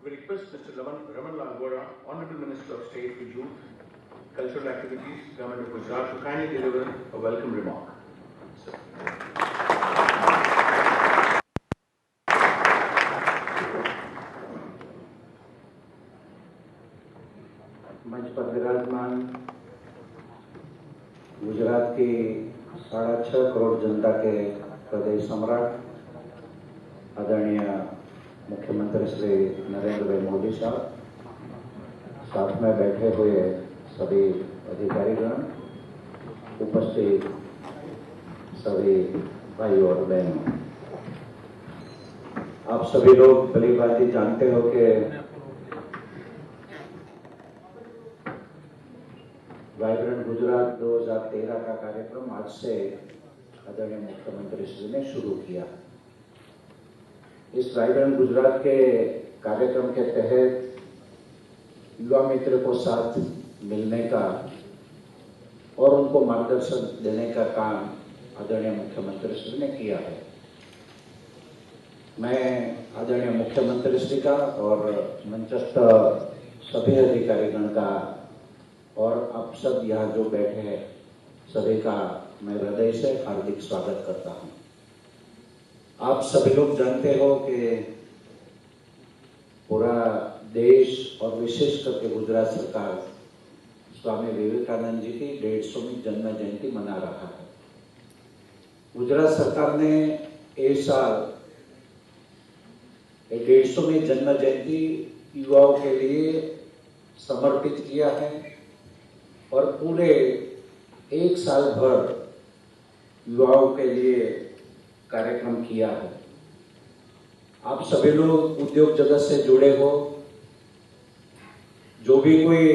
We request Mr. Raman Lal Vora, Honorable Minister of State for Youth, Cultural Activities, Government of Gujarat, to kindly deliver a welcome remark. Sir. मंच पर विराजमान गुजरात की 6.5 करोड़ जनता के प्रदेश सम्राट आदरणीय मुख्यमंत्री श्री नरेंद्र भाई मोदी साहब, साथ में बैठे हुए सभी अधिकारीगण, उपस्थित सभी भाई और बहनों, आप सभी लोग भली भांति जानते हो कि वाइब्रेंट गुजरात 2013 का कार्यक्रम आज से आदरणीय मुख्यमंत्री श्री ने शुरू किया। इस वाइब्रेंट गुजरात के कार्यक्रम के तहत युवा मित्र को साथ मिलने का और उनको मार्गदर्शन देने का काम आदरणीय मुख्यमंत्री श्री ने किया है। मैं आदरणीय मुख्यमंत्री श्री का और मंचस्थ सभी अधिकारीगण का और आप सब यहाँ जो बैठे हैं सभी का मैं हृदय से हार्दिक स्वागत करता हूँ। आप सभी लोग जानते हो कि पूरा देश और विशेष करके गुजरात सरकार स्वामी विवेकानंद जी की 150वीं जन्म जयंती मना रहा है। गुजरात सरकार ने इस साल 150वीं जन्म जयंती युवाओं के लिए समर्पित किया है और पूरे एक साल भर युवाओं के लिए कार्यक्रम किया है। आप सभी लोग उद्योग जगत से जुड़े हो, जो भी कोई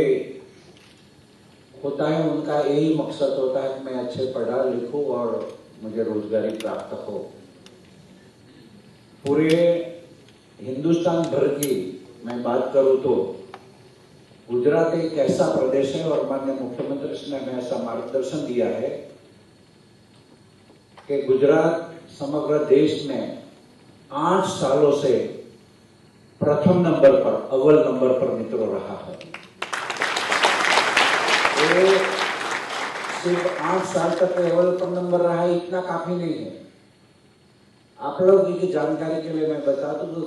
होता है उनका यही मकसद होता है कि मैं अच्छे पढ़ा लिखूं और मुझे रोजगारी प्राप्त हो। पूरे हिंदुस्तान भर की मैं बात करूं तो गुजरात एक ऐसा प्रदेश है और माननीय मुख्यमंत्री श्री ने हमें ऐसा मार्गदर्शन दिया है कि गुजरात समग्र देश में 8 सालों से प्रथम नंबर पर, अव्वल नंबर पर मित्रों रहा है। ये सिर्फ 8 साल तक अव्वल पर नंबर रहा है, इतना काफी नहीं है। आप लोगों की जानकारी के लिए मैं बता दूं तो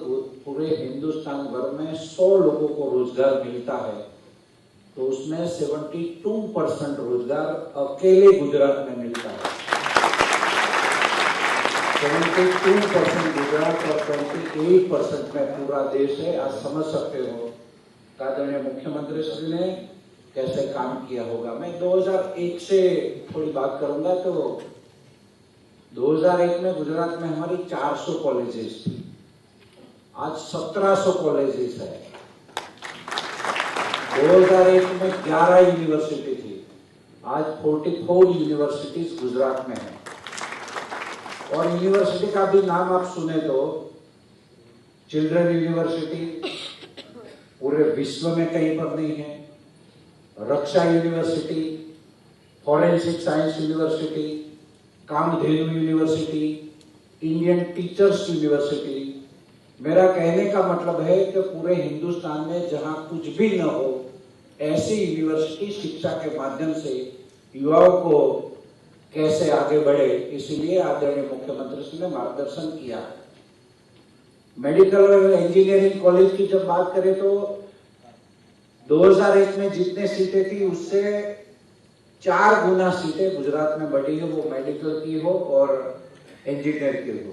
पूरे हिंदुस्तान भर में 100 लोगों को रोजगार मिलता है तो उसमें 72% रोजगार अकेले गुजरात में मिलता है। 72% गुजरात और 28% में पूरा देश है। आज समझ सकते हो आदरणीय मुख्यमंत्री श्री ने कैसे काम किया होगा। मैं 2001 से थोड़ी बात करूंगा तो 2001 में गुजरात में हमारी 400 कॉलेजेस थी, आज 1700 कॉलेजेस है। 2001 में 11 यूनिवर्सिटी थी, आज 44 यूनिवर्सिटीज गुजरात में है। और यूनिवर्सिटी का भी नाम आप सुने तो चिल्ड्रन यूनिवर्सिटी पूरे विश्व में कहीं पर नहीं है, Raksha university, forensic science university, Kamdhenu university, Indian teachers university. मेरा कहने का मतलब है कि पूरे हिंदुस्तान में जहां कुछ भी न हो ऐसी यूनिवर्सिटी शिक्षा के माध्यम से युवाओं को कैसे आगे बढ़े, इसीलिए आदरणीय मुख्यमंत्री श्री ने मार्गदर्शन किया। मेडिकल और इंजीनियरिंग कॉलेज की जब बात करें तो 2001 में जितने सीटें थी उससे 4 गुना सीटें गुजरात में बढ़ी है, वो मेडिकल की हो और इंजीनियर की हो।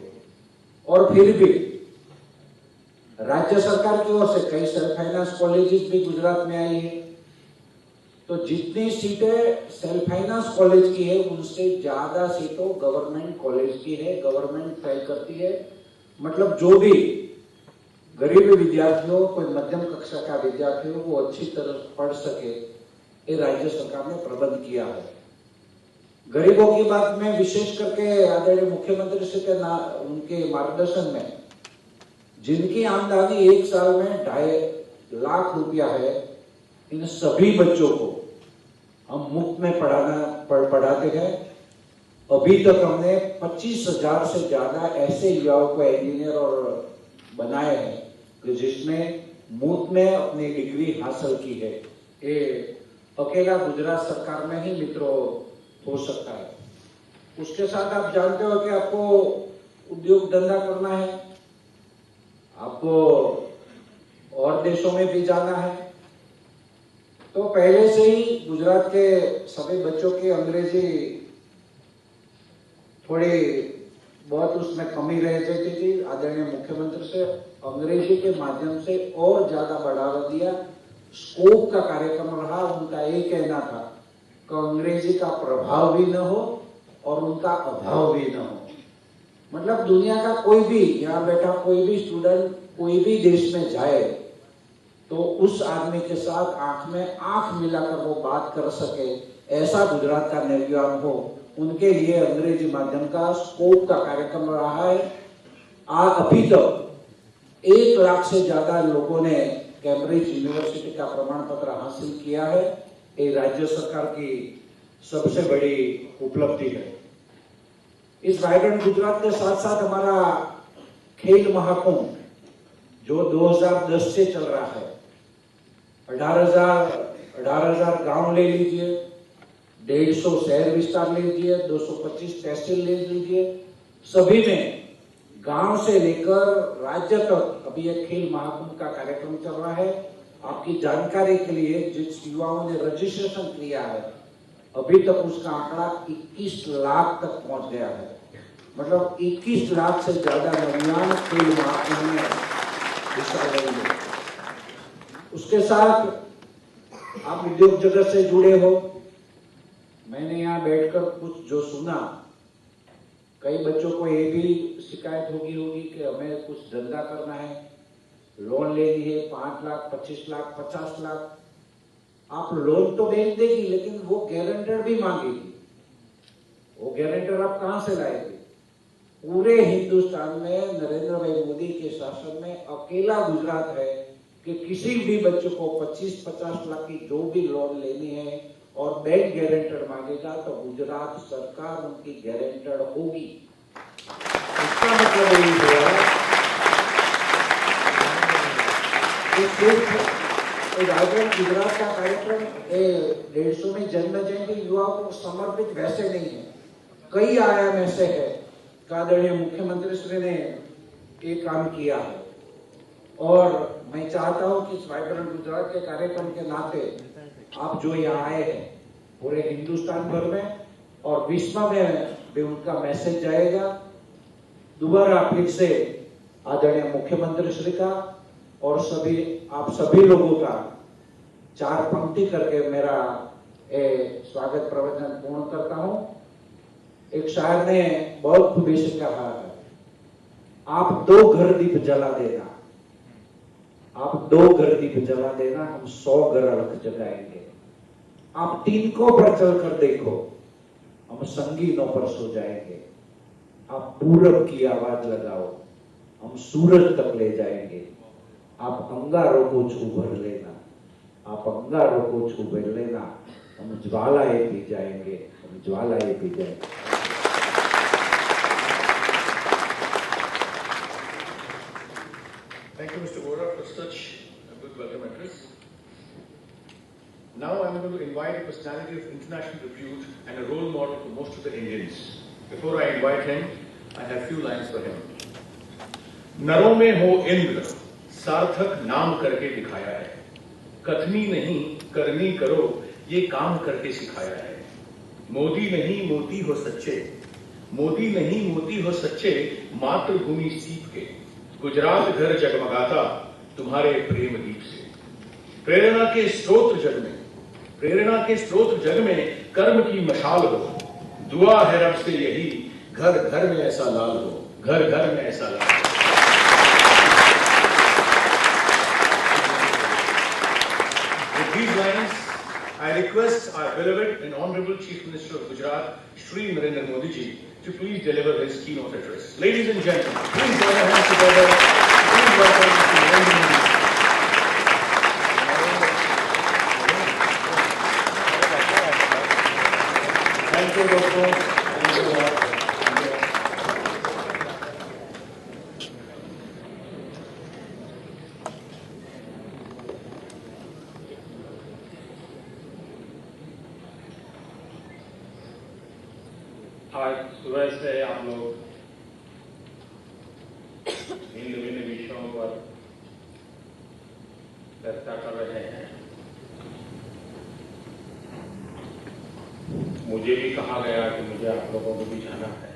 और फिर भी राज्य सरकार की ओर से कई सेल्फ फाइनेंस कॉलेजेस भी गुजरात में आई है, तो जितनी सीटें सेल्फ फाइनेंस कॉलेज की है उनसे ज्यादा सीटों गवर्नमेंट कॉलेज की है, गवर्नमेंट तय करती है। मतलब जो भी गरीब विद्यार्थी हो, कोई मध्यम कक्षा का विद्यार्थी हो, वो अच्छी तरह पढ़ सके, ये राज्य सरकार ने प्रबंध किया है। गरीबों की बात में विशेष करके आदरणीय मुख्यमंत्री श्री के उनके मार्गदर्शन में जिनकी आमदनी एक साल में 2.5 लाख रुपया है, इन सभी बच्चों को हम मुफ्त में पढ़ाते हैं। अभी तक हमने 25,000 से ज्यादा ऐसे युवाओं को इंजीनियर और बनाए हैं कि जिसमें मूत में अपनी डिग्री हासिल की है। ये अकेला गुजरात सरकार में ही मित्रों हो सकता है। उसके साथ आप जानते हो कि आपको उद्योग धंधा करना है, आपको और देशों में भी जाना है, तो पहले से ही गुजरात के सभी बच्चों की अंग्रेजी थोड़ी बहुत उसमें कमी रह जाती थी। आदरणीय मुख्यमंत्री से अंग्रेजी के माध्यम से और ज्यादा बढ़ावा दिया। स्कोप का कार्यक्रम रहा। उनका यही कहना था कि अंग्रेजी का प्रभाव भी न हो और उनका अभाव भी न हो। मतलब दुनिया का कोई भी यहाँ बैठा कोई भी स्टूडेंट कोई भी देश में जाए तो उस आदमी के साथ आंख में आंख मिलाकर वो बात कर सके, ऐसा गुजरात का निर्माण हो। उनके लिए अंग्रेजी माध्यम का स्कोप का कार्यक्रम रहा है। अभी तक 1 लाख से ज्यादा लोगों ने कैम्ब्रिज यूनिवर्सिटी का प्रमाण पत्र हासिल किया है। ये राज्य सरकार की सबसे बड़ी उपलब्धि है। इस वाइब्रेंट गुजरात के साथ साथ हमारा खेल महाकुंभ जो 2010 से चल रहा है, 18,000 गांव ले लीजिए, 150 शहर विस्तार ले लीजिए, 225 तहसील ले लीजिए, सभी में गांव से लेकर राज्य तक अभी एक खेल महाकुंभ का कार्यक्रम चल रहा है। आपकी जानकारी के लिए जिस युवाओं ने रजिस्ट्रेशन किया है अभी तक उसका आंकड़ा 21 लाख तक पहुंच गया है। मतलब 21 लाख से ज्यादा नौजवान खेल महाकुंभ में हिस्सा लेंगे। उसके साथ आप उद्योग जगत से जुड़े हो। मैंने यहाँ बैठकर कुछ जो सुना, कई बच्चों को ये भी शिकायत होगी कि हमें कुछ धंधा करना है, लोन लेनी है 5 लाख, 25 लाख, 50 लाख। आप लोन तो बैंक देगी लेकिन वो गारंटर भी मांगेगी। वो गारंटर आप कहां से लाएंगे? पूरे हिंदुस्तान में नरेंद्र भाई मोदी के शासन में अकेला गुजरात है कि किसी भी बच्चे को 25-50 लाख की जो भी लोन लेनी है और बैंक गारंटर मांगेगा तो गुजरात सरकार उनकी गारंटर होगी। इसका मतलब यही हुआ कि सिर्फ वाइब्रेंट गुजरात का कार्यक्रम 150 जन्म जयंती युवाओं को समर्पित वैसे नहीं है, कई आयाम ऐसे है। आदरणीय मुख्यमंत्री श्री ने ये काम किया है और मैं चाहता हूं कि इस वाइब्रेंट गुजरात के कार्यक्रम के नाते आप जो यहाँ आए हैं पूरे हिंदुस्तान भर में और विश्व में भी उनका मैसेज जाएगा। दोबारा फिर से आदरणीय मुख्यमंत्री श्री का और आप सभी लोगों का 4 पंक्ति करके मेरा स्वागत प्रवचन पूर्ण करता हूं। एक शायर ने बहुत खूबी से कहा है, आप 2 घर दीप जला देना, आप 2 घर दीप जला देना, हम 100 घर अलग जगाएंगे। आप तिनकों पर चलकर देखो, हम संगीनों पर सो जाएंगे। आप पूरब की आवाज लगाओ, हम सूरज तक ले जाएंगे। आप अंगारों को छू भर लेना, आप अंगारों को छू भर लेना, हम ज्वालाएं पी जाएंगे, हम ज्वालाएं पी जाएंगे। Thank you, Mr. Vora, for such a good welcome address. Now I'm going to invite a personality of international repute and a role model for most of the Indians. Before I invite him, I have a few lines for him. नरों में हो इंद्र, सार्थक नाम करके दिखाया है। कथनी नहीं करनी करो, ये काम करके सिखाया है। मोदी नहीं मोती हो सच्चे, मोदी नहीं मोती हो सच्चे, मातृभूमि सीप के। गुजरात घर जगमगाता तुम्हारे प्रेम दीप से। प्रेरणा के स्रोत जग में, प्रेरणा के स्रोत जग में कर्म की मशाल हो। दुआ है रब से यही, घर घर में ऐसा लाल हो, घर घर में ऐसा लाल हो। With these lines, I request our beloved and honorable Chief Minister of Gujarat, Shri Narendra Modi ji, to please deliver his keynote address. Ladies and gentlemen, please join our hands together. Please welcome Shri Narendra Modi. Thank you, Doctor. Thank you, Lord. आज सुबह से आप लोग भिन्न भिन्न विषयों पर चर्चा कर रहे हैं। मुझे भी कहा गया कि मुझे आप लोगों को भी जाना है।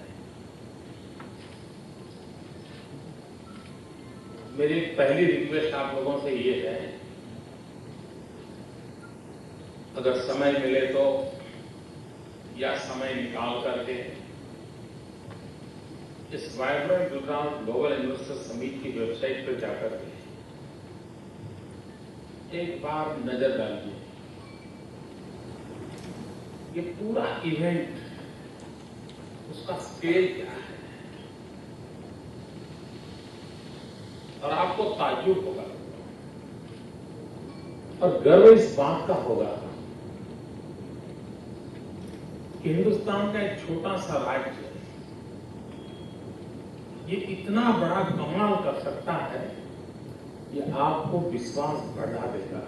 मेरी पहली रिक्वेस्ट आप लोगों से ये है, अगर समय मिले तो या समय निकाल करके इस vibrant Gujarat global investor summit की वेबसाइट पर जाकर के एक बार नजर डालिए। ये पूरा इवेंट, उसका स्केल क्या है, और आपको ताज्जुब होगा और गर्व इस बात का होगा कि हिंदुस्तान का एक छोटा सा राज्य ये इतना बड़ा कमाल कर सकता है, ये आपको विश्वास बढ़ा देगा।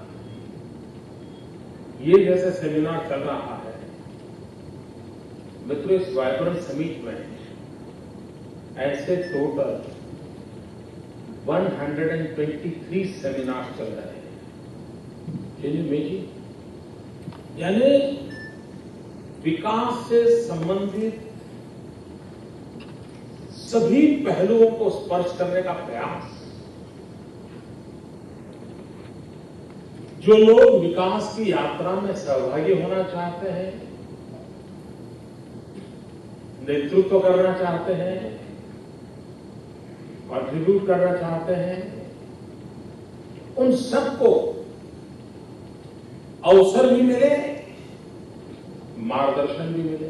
ये जैसे सेमिनार चल रहा है मित्रों, इस वाइब्रेंट समिट में ऐसे टोटल 123 सेमिनार चल रहे हैं। यानी विकास से संबंधित सभी पहलुओं को स्पर्श करने का प्रयास। जो लोग विकास की यात्रा में सहभागी होना चाहते हैं, नेतृत्व करना चाहते हैं, कंट्रीब्यूट करना चाहते हैं, उन सबको अवसर भी मिले, मार्गदर्शन भी मिले।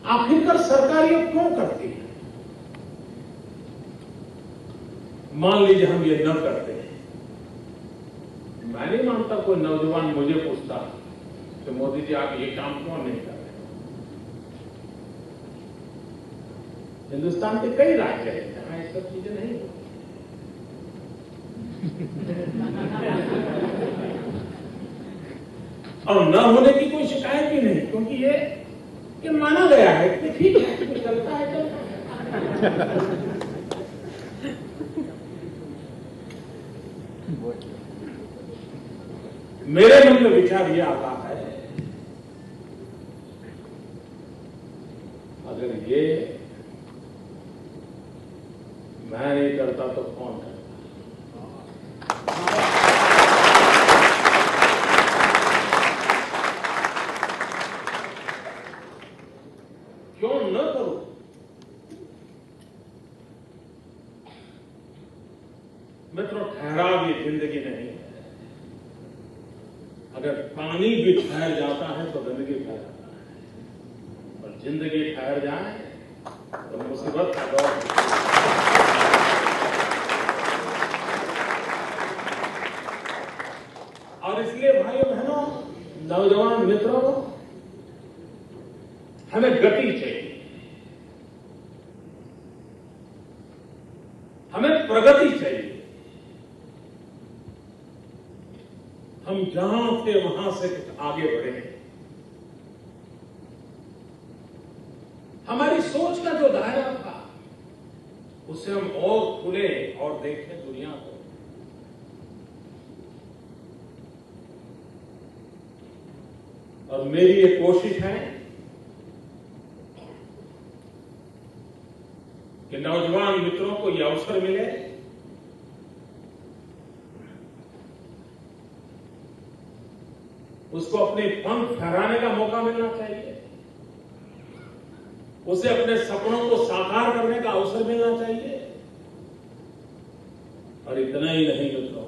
आखिरकार सरकार ये क्यों करती है? मान लीजिए हम ये न करते हैं, मैं नहीं मानता कोई नौजवान मुझे पूछता कि मोदी जी आप ये काम क्यों नहीं कर रहे? हिंदुस्तान के कई राज्य हैं जहां ये सब चीजें नहीं होती। और न होने की कोई शिकायत भी नहीं, क्योंकि ये माना गया है कि ठीक है, तो चलता है चलता है। मेरे मन में विचार ये आता है, अगर ये मैं नहीं करता तो कौन करता? क्यों न करूं? मित्रों, ठहराव ये जिंदगी नहीं है। अगर पानी भी ठहर जाता है तो गंदगी ठहर जाता है, और जिंदगी ठहर जाए तो मुसीबत का दौर। और इसलिए भाइयों बहनों, नौजवान मित्रों, हमें गति चाहिए, हमें प्रगति चाहिए। हम जहां थे वहां से कुछ आगे बढ़े। हमारी सोच का जो दायरा था उससे हम और खुले और देखें दुनिया को। और मेरी ये कोशिश है कि नौजवान मित्रों को ये अवसर मिले, उसको अपने पंख फहराने का मौका मिलना चाहिए, उसे अपने सपनों को साकार करने का अवसर मिलना चाहिए। और इतना ही नहीं मित्रों,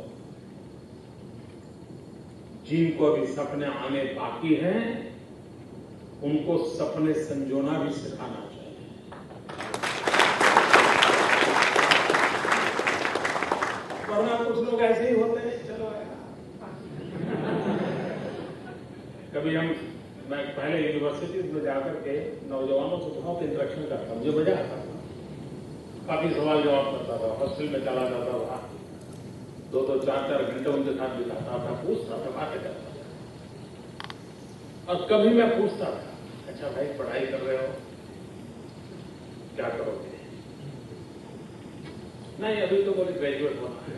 जिनको अभी सपने आने बाकी हैं, उनको सपने संजोना भी सिखाना चाहिए। वरना कुछ लोग ऐसे ही होते हैं, चलो कभी मैं पहले यूनिवर्सिटीज में जाकर के नौजवानों से बहुत इंटरेक्शन करता, मुझे मजा आता था, काफी सवाल जवाब करता था, हॉस्टल में चला जाता था, 2-2, 4-4 घंटे उनके साथ बिताता था, पूछता था, बातें करता था। और कभी मैं पूछता था, अच्छा भाई पढ़ाई कर रहे हो, क्या करोगे? नहीं अभी तो बोले ग्रेजुएट होना है।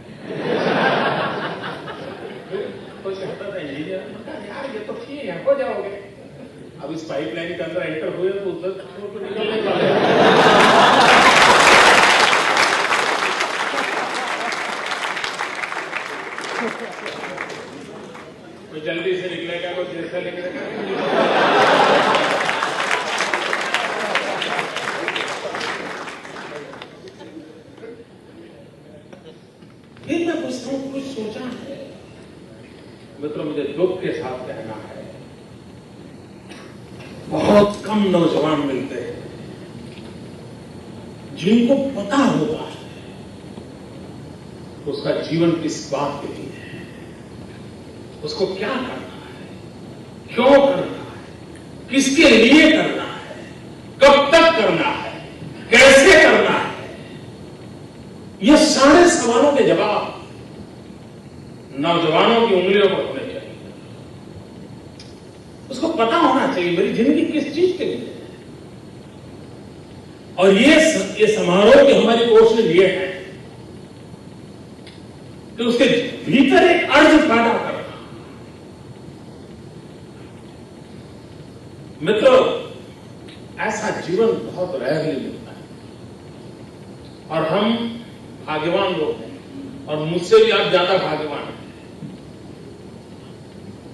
कोई कहता था इंजीनियर, यार ये तो ठीक है हो जाओगे। अब इस पाइपलाइन के अंदर एंटर हुए तो उधर तो निकल नहीं पाए। कोई जल्दी से निकलेगा, कोई देर से निकलेगा। फिर मैं पूछता हूं, कुछ सोचा है? मित्रों, मुझे दुख के साथ कहना है, बहुत कम नौजवान मिलते हैं जिनको पता होता है उसका जीवन किस बात के लिए है, उसको क्या करना है, क्यों करना है, किसके लिए करना है, कब तक करना है, कैसे करना है। ये सारे सवालों के जवाब नौजवानों की उंगलियों पर होने चाहिए। उसको पता होना चाहिए मेरी जिंदगी किस चीज के लिए है। और ये समारोह की हमारी कोशिश ये है कि उसके भीतर एक अर्ज पैदा करना। मित्रों, ऐसा जीवन बहुत रेयरली मिलता है और हम भाग्यवान लोग हैं और मुझसे भी आप ज्यादा भाग्यवान हैं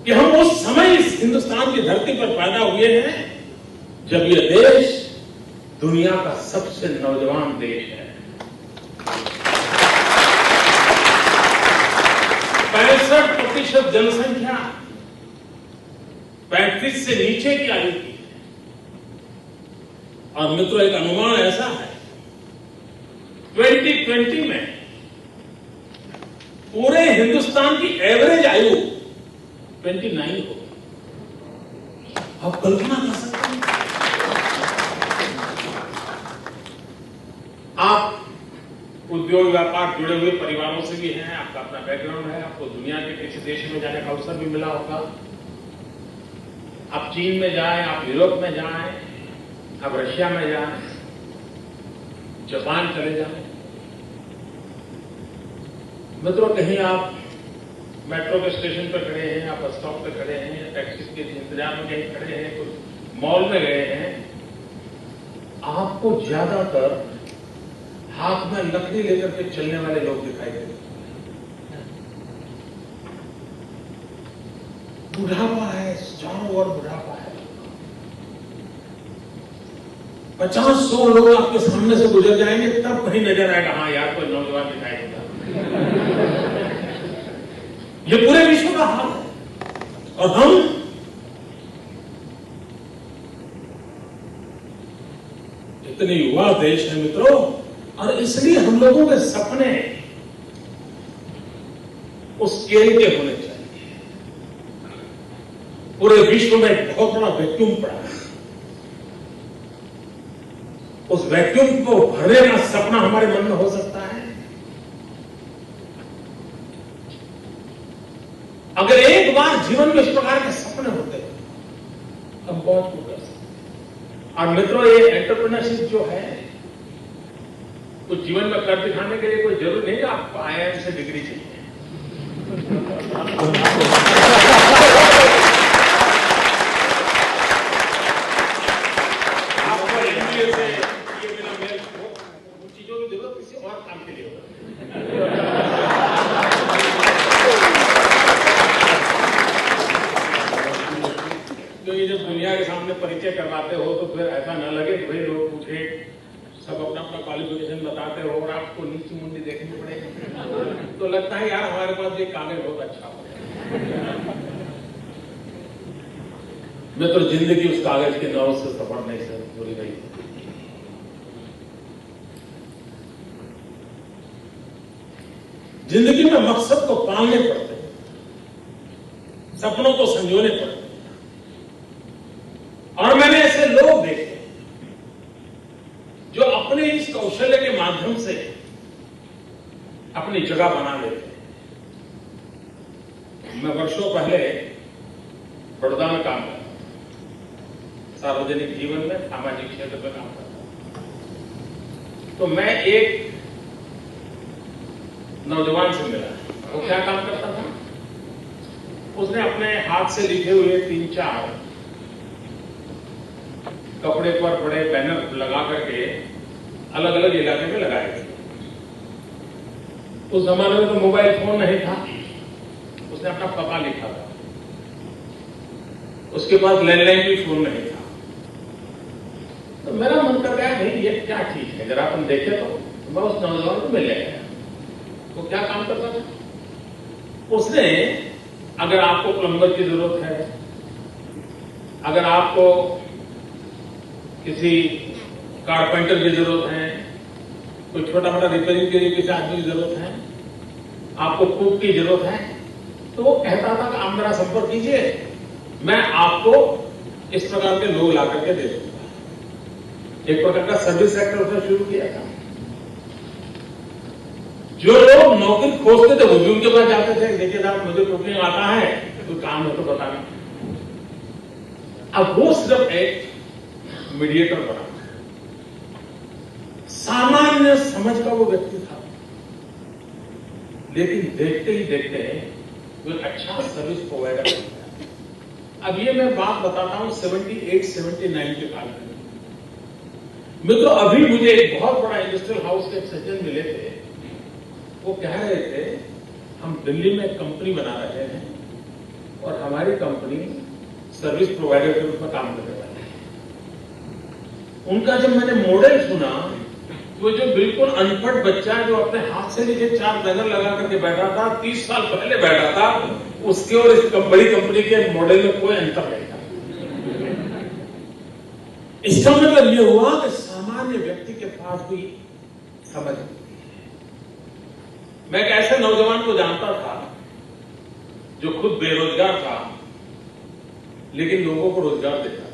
कि हम उस समय इस हिंदुस्तान की धरती पर पैदा हुए हैं जब यह देश दुनिया का सबसे नौजवान देश है। 65% जनसंख्या 35 से नीचे की आयु की है। और मित्रों, एक अनुमान ऐसा है 2020 में पूरे हिंदुस्तान की एवरेज आयु 29 होगी। आप कल्पना कर सकते हैं? आप उद्योग व्यापार जुड़े हुए परिवारों से भी हैं, आपका अपना बैकग्राउंड है, आपको दुनिया के किसी देश में जाने का अवसर भी मिला होगा। आप चीन में जाएं, आप यूरोप में जाएं, आप रशिया में जाएं, जापान चले जाएं। मित्रों, कहीं आप मेट्रो के स्टेशन पर खड़े हैं, आप बस स्टॉप पर खड़े हैं, टैक्सी के इंतजार में कहीं खड़े हैं, कुछ मॉल में गए हैं, आपको ज्यादातर हाथ में लकड़ी लेकर के चलने वाले लोग दिखाई देते हैं। बुढ़ापा है, चारों ओर बुढ़ापा है। 50-100 लोग आपके सामने से गुजर जाएंगे तब कहीं नजर आएगा, हाँ यार कोई नौजवान दिखाई देगा। ये पूरे विश्व का हाल है और हम इतने युवा देश है मित्रों, और इसलिए हम लोगों के सपने उस स्केल के होने चाहिए। पूरे विश्व में एक बहुत बड़ा वैक्यूम पड़ा है, उस वैक्यूम को भरने का सपना हमारे मन में हो सकता है। अगर एक बार जीवन में इस प्रकार के सपने होते हैं हम बहुत कुछ कर सकते हैं। और मित्रों, ये एंटरप्रेन्योरशिप जो है कुछ जीवन में कर दिखाने के लिए कोई जरूरी नहीं है आपको IIM से डिग्री चाहिए। आपको MBA से ये बिना मेल उन चीजों की जरूरत किसी और काम के लिए होती है। तो ये जब दुनिया के सामने परिचय करवाते हो तो फिर ऐसा न लगे कि भाई लोग पूछे, सब अपना अपना क्वालिफिकेशन बताते हो और आपको नीची मुंडी देखनी पड़ेगी। तो लगता है यार हमारे पास ये कागज बहुत अच्छा हो। मैं तो जिंदगी उस कागज के नौ से सफर नहीं से पूरी गई। जिंदगी में मकसद को पालने पड़ते हैं, सपनों को संजोने पड़ते हैं। और मैंने ऐसे लोग देखे जो अपने इस कौशल्य के माध्यम से अपनी जगह बना लेते हैं। मैं वर्षों पहले बड़ौदा में काम करता था। सार्वजनिक जीवन में, सामाजिक क्षेत्र में काम करता था। तो मैं एक नौजवान से मिला। वो क्या काम करता था? उसने अपने हाथ से लिखे हुए 3-4 कपड़े पर बड़े बैनर लगा करके अलग अलग इलाके में लगाए थे। उस जमाने में तो मोबाइल फोन नहीं था। उसने अपना पता लिखा था। उसके पास लैंडलाइन भी फोन नहीं था। तो मेरा मन कर गया, भाई ये क्या चीज है, जरा अपन देखे तो। मैं उस नौजवान को मिल गया। वो क्या काम करता था? उसने, अगर आपको प्लम्बर की जरूरत है, अगर आपको किसी कारपेंटर की जरूरत है, कोई छोटा मोटा रिपेयरिंग के लिए किसी आदमी की जरूरत है, आपको कुक की जरूरत है, तो वो कहता था कि आप मेरा संपर्क कीजिए, मैं आपको इस प्रकार के लोग ला करके दे दूंगा। एक प्रकार का सर्विस सेक्टर उसने शुरू किया था। जो लोग नौकरी खोजते थे वो भी उनके पास जाते थे, देखिए साहब मुझे कुकिंग आता है, कोई काम हो तो बताना। अब वो सिर्फ एक मीडिएटर बना, सामान्य समझ का वो व्यक्ति था, लेकिन देखते ही देखते वो अच्छा सर्विस प्रोवाइडर बन गया। अब ये मैं बात बताता हूं 78-79 के काल में। मित्रों, अभी मुझे एक बहुत बड़ा इंडस्ट्रियल हाउस के एक सज्जन मिले थे। वो कह रहे थे, हम दिल्ली में एक कंपनी बना रहे हैं और हमारी कंपनी सर्विस प्रोवाइडर के रूप में काम करने वाली है। उनका जब मैंने मॉडल सुना, वो जो बिल्कुल अनपढ़ बच्चा जो अपने हाथ से नीचे 4 बैनर लगा करके बैठा था, 30 साल पहले बैठा था, उसके और इस बड़ी कंपनी के मॉडल में कोई अंतर नहीं था। इसका मतलब ये हुआ कि सामान्य व्यक्ति के पास कोई समझ नहीं। मैं एक ऐसे नौजवान को जानता था जो खुद बेरोजगार था, लेकिन लोगों को रोजगार देता था।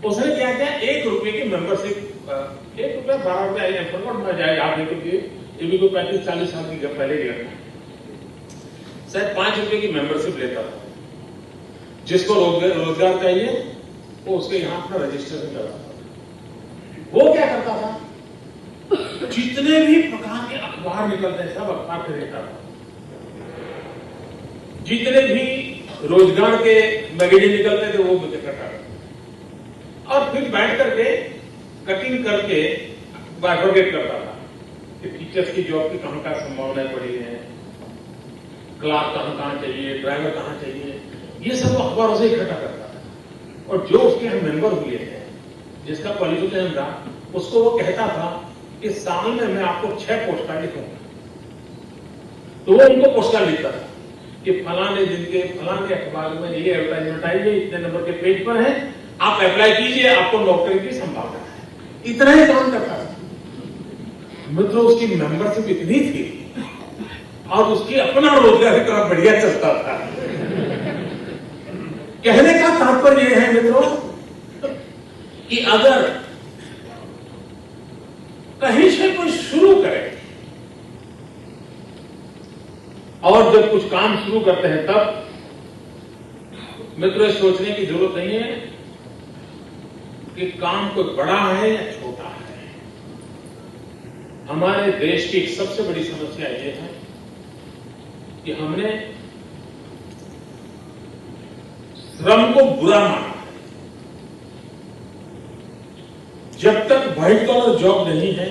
उसने क्या किया, 1 रुपए की मेंबरशिप, 1 रुपया 12 रुपया मैं जाए आप देखो, ये भी कोई 35-40 साल की पहले की घटना, शायद 5 रुपए की मेंबरशिप लेता था। जिसको रोजगार चाहिए वो उसके यहां अपना रजिस्ट्रेशन करवाता था। वो क्या करता था, जितने भी प्रकार के अखबार निकलते हैं सब अखबार खरीदता था। जितने भी रोजगार के मैगजीन निकलते थे वो मुझे करता था, और फिर बैठ करके कटिंग करके बाइफरकेट करता था कि टीचर्स की जॉब की कहां कहां संभावनाएं पड़ी है, क्लार्क कहां चाहिए, ड्राइवर कहां चाहिए, ये सब अखबारों से इकट्ठा करता था। और जो उसके हम मेंबर हुए थे, जिसका क्वालिफिकेशन था, उसको वो कहता था कि साल में मैं आपको 6 पोस्टकार्ड लिखूंगा। तो वो उनको पोस्टकार्ड लिखता था कि फलाने दिन के फलाने अखबार में ये एडवर्टाइजमेंट आई है, इतने नंबर के पेज पर है, आप अप्लाई कीजिए, आपको नौकरी की संभावना है। इतना ही काम करता था। मित्रों, उसकी मेंबरशिप इतनी थी और उसकी अपना रोजगार इतना बढ़िया चलता था। कहने का तात्पर्य यह है मित्रों कि अगर कहीं से कोई शुरू करे और जब कुछ काम शुरू करते हैं तब मित्रों सोचने की जरूरत नहीं है कि काम कोई बड़ा है या छोटा है। हमारे देश की एक सबसे बड़ी समस्या यह है कि हमने श्रम को बुरा माना। जब तक व्हाइट कॉलर जॉब नहीं है,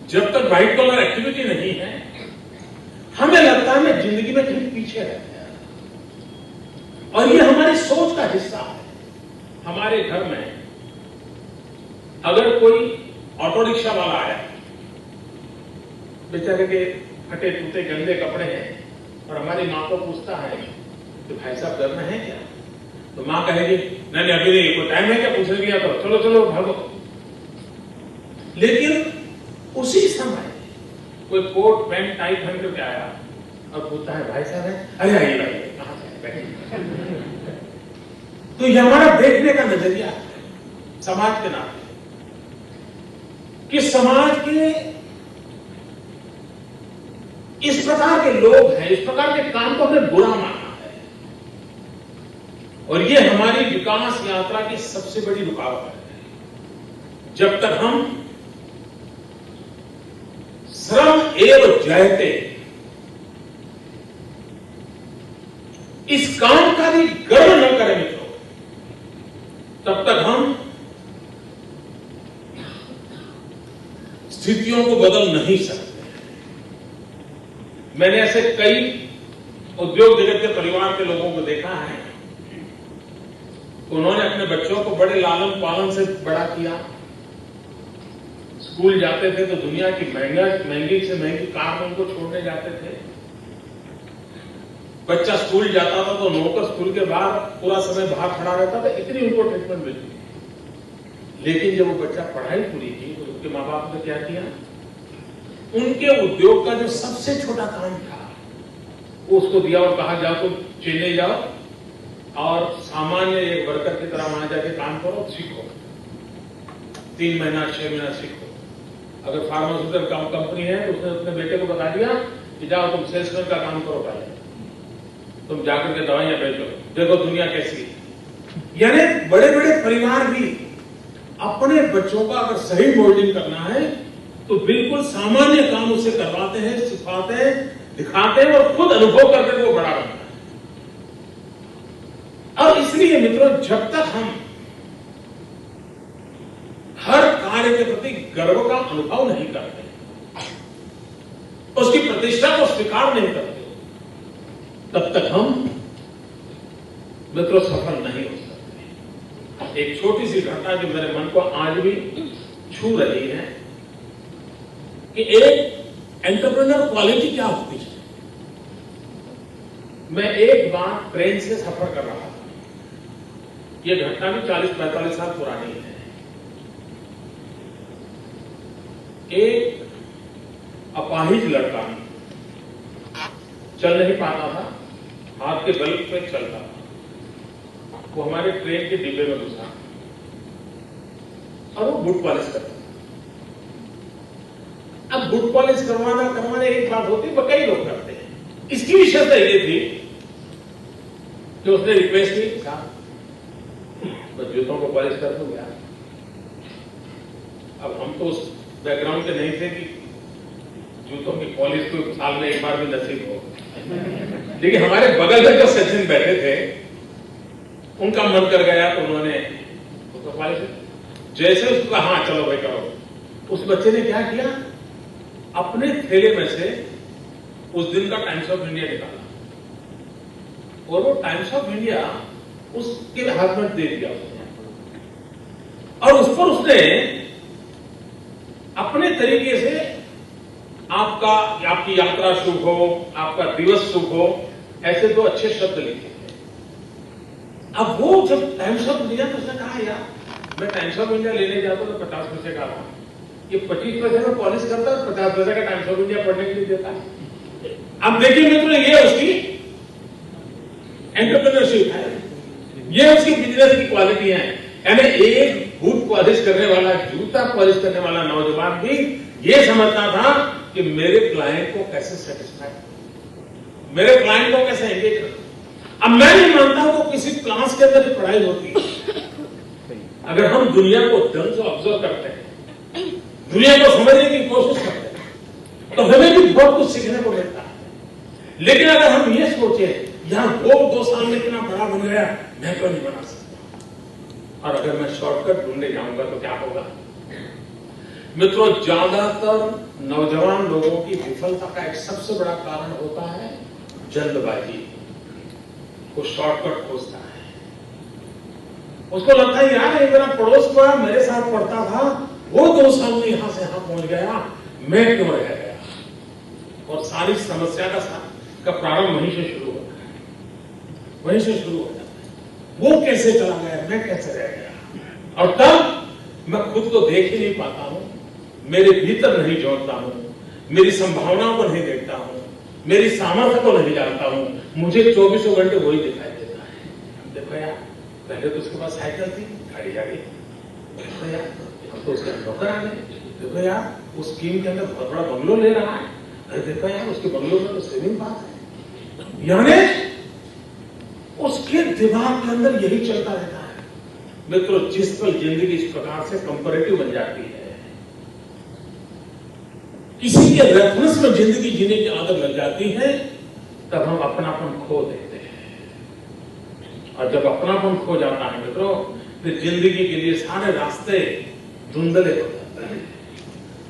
जब तक व्हाइट कॉलर एक्टिविटी नहीं है, हमें लगता है मैं जिंदगी में कहीं पीछे रह गया। और ये हमारी सोच का हिस्सा है। हमारे घर में अगर कोई ऑटो रिक्शा वाला आया, बेचारे के फटे टूटे गंदे कपड़े हैं, और हमारी मां को पूछता है कि भाई साहब घर में है क्या, तो मां कहेगी नहीं अभी नहीं, कोई टाइम है क्या पूछने गया, तो चलो चलो भागो। लेकिन उसी समय कोई कोट पैंट टाई पहन करके आया और पूछता है भाई साहब है, अरे आइए भाई कहां से बैठे। तो ये हमारा देखने का नजरिया है समाज के नाते, कि समाज के इस प्रकार के लोग हैं, इस प्रकार के काम को हमने बुरा माना है। और ये हमारी विकास यात्रा की सबसे बड़ी रुकावट है। जब तक हम श्रम एवं जयते इस काम का भी गर्व न करें मित्रों, तब तक हम स्थितियों को बदल नहीं सकते। मैंने ऐसे कई उद्योग जगत के परिवार के लोगों को देखा है, उन्होंने अपने बच्चों को बड़े लालन पालन से बड़ा किया। स्कूल जाते थे तो दुनिया की महंगी से महंगी कार में उनको छोड़ने जाते थे। बच्चा स्कूल जाता था तो नौकर स्कूल के बाहर पूरा समय बाहर खड़ा रहता था, इतनी उनको ट्रीटमेंट मिलती थी। लेकिन जब वो बच्चा पढ़ाई पूरी की तो उसके माँ बाप ने क्या किया, उनके उद्योग का जो सबसे छोटा काम था वो उसको दिया और कहा जाओ तुम चेन्नई जाओ और सामान्य एक वर्कर की तरह वहां जाके काम करो, सीखो, 3 महीना 6 महीना सीखो। अगर फार्मास्यूटिकल कंपनी है तो उसने अपने बेटे को बता दिया कि जाओ तुम सेल्समैन का काम करो, पहले तुम जाकर के दवाइयां बेचो, देखो दुनिया कैसी है। यानी बड़े बड़े परिवार भी अपने बच्चों का अगर सही मोल्डिंग करना है तो बिल्कुल सामान्य काम उससे करवाते हैं, सिखाते हैं, दिखाते हैं और खुद अनुभव करके वो बड़ा बनता है। और इसलिए मित्रों, जब तक हम हर कार्य के प्रति गर्व का अनुभव नहीं करते, उसकी प्रतिष्ठा को स्वीकार नहीं करते, तब तक हम मित्रों सफल नहीं हो सकते। एक छोटी सी घटना जो मेरे मन को आज भी छू रही है कि एक एंटरप्रेन्योर क्वालिटी क्या होती है। मैं एक बार ट्रेन से सफर कर रहा था, यह घटना भी 40-45 साल पुरानी है। एक अपाहिज लड़का चल नहीं पाता था, हाथ के बल पे चलता था। वो हमारे ट्रेन के डिब्बे में घुसा और वो बूट पॉलिश करता। अब बूट पॉलिश करवाने एक बात होती है, कई लोग करते हैं। इसकी विशेषता ये थी कि उसने रिक्वेस्ट की, मैं जूतों को पॉलिश कर दूंगा। अब हम तो उस बैकग्राउंड के नहीं थे कि जूतों की पॉलिश को साल में एक बार भी नसीब हो, लेकिन हमारे बगल में जो सचिन बैठे थे उनका मन कर गया तो उन्होंने उसको पॉलिश, जैसे उसको कहा हाँ चलो भाई करो, उस बच्चे ने क्या किया, अपने थैले में से उस दिन का टाइम्स ऑफ इंडिया निकाला और वो टाइम्स ऑफ इंडिया उसके हाथ में दे दिया और उस पर उसने अपने तरीके से आपकी यात्रा शुभ हो, आपका दिवस शुभ हो, ऐसे 2 अच्छे शब्द लिखे थे। अब वो जब टाइम्स ऑफ इंडिया तो उसने कहा यार मैं टाइम्स ऑफ इंडिया लेने जाता तो 50 पैसे का था, ये 25 पैसे में पॉलिश करता है, 50 पैसे का टाइम्स ऑफ इंडिया पढ़ने के लिए देता है। अब देखिए मित्रों, ये उसकी एंटरप्रेन्योरशिप है, ये उसकी बिजनेस की क्वालिटी है। यानी एक बूट पॉलिश करने वाला, जूता पॉलिश करने वाला नौजवान भी ये समझता था कि मेरे क्लाइंट को कैसे सेटिस्फाई, मेरे क्लाइंट को कैसे एंगेज करना। अब मैं नहीं मानता हूं कि किसी क्लास के अंदर पढ़ाई होती है। अगर हम दुनिया को ढंग से ऑब्जर्व करते हैं, दुनिया को समझने की कोशिश करते हैं, तो हमें भी बहुत कुछ सीखने को मिलता है। लेकिन अगर हम ये सोचे यहां वो 2 साल में इतना बड़ा बन गया, मैं तो नहीं बना सकता, और अगर मैं शॉर्टकट ढूंढने जाऊंगा तो क्या होगा। मित्रों, ज्यादातर नौजवान लोगों की विफलता का एक सबसे बड़ा कारण होता है जल्दबाजी। वो शॉर्टकट खोजता है, उसको लगता है यार ये मेरा पड़ोस वाला मेरे साथ पढ़ता था, वो 2 साल में यहां से यहां पहुंच गया, मैं क्यों रह गया। और सारी समस्या का प्रारंभ वहीं से शुरू होता है, वहीं से शुरू होता है। वो कैसे चला गया, मैं कैसे रह गया। और तब मैं खुद को देख ही नहीं पाता हूं, मेरे भीतर नहीं जोड़ता हूं, मेरी संभावनाओं को नहीं देखता हूं, मेरी सामर्थ्य को नहीं जानता हूं। मुझे 24 घंटे वही दिखाई देता है। देखो यार, पहले तो उसके पास साइकिल थी, गाड़ी आ गई, देखो यार अब तो उसके नौकर आ गए, देखो यार उस स्कीम के अंदर बहुत बड़ा बंगलो ले रहा है, अरे देखो यार उसके बंगलो में तो स्विमिंग बात है। यानी उसके दिमाग के अंदर यही चलता रहता है। मित्रों, जिस पल जिंदगी इस प्रकार से कंपैरेटिव बन जाती है, किसी के रेफरेंस में जिंदगी जीने की आदत लग जाती है, तब हम अपनापन खो देते हैं। और जब अपनापन खो जाता है मित्रों, फिर जिंदगी के लिए सारे रास्ते धुंधले हो जाते हैं।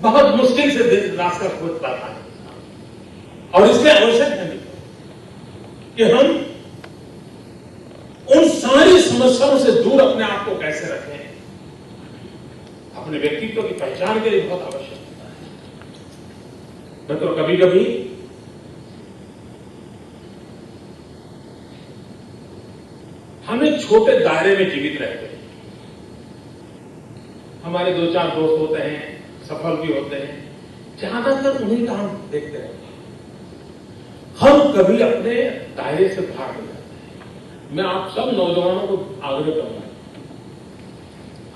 बहुत मुश्किल से रास्ता खोज पाता है। और इसलिए आवश्यक है कि हम उन सारी समस्याओं से दूर अपने आप को कैसे रखें, अपने व्यक्तित्व की पहचान के लिए बहुत आवश्यक होता है। मित्रों, कभी कभी हमें छोटे दायरे में जीवित रहते हैं। हमारे 2-4 दोस्त होते हैं, सफल भी होते हैं, ज्यादातर उन्हीं का हम देखते रहते हैं। हम कभी अपने दायरे से बाहर नहीं जाते हैं। मैं आप सब नौजवानों को आग्रह करूंगा,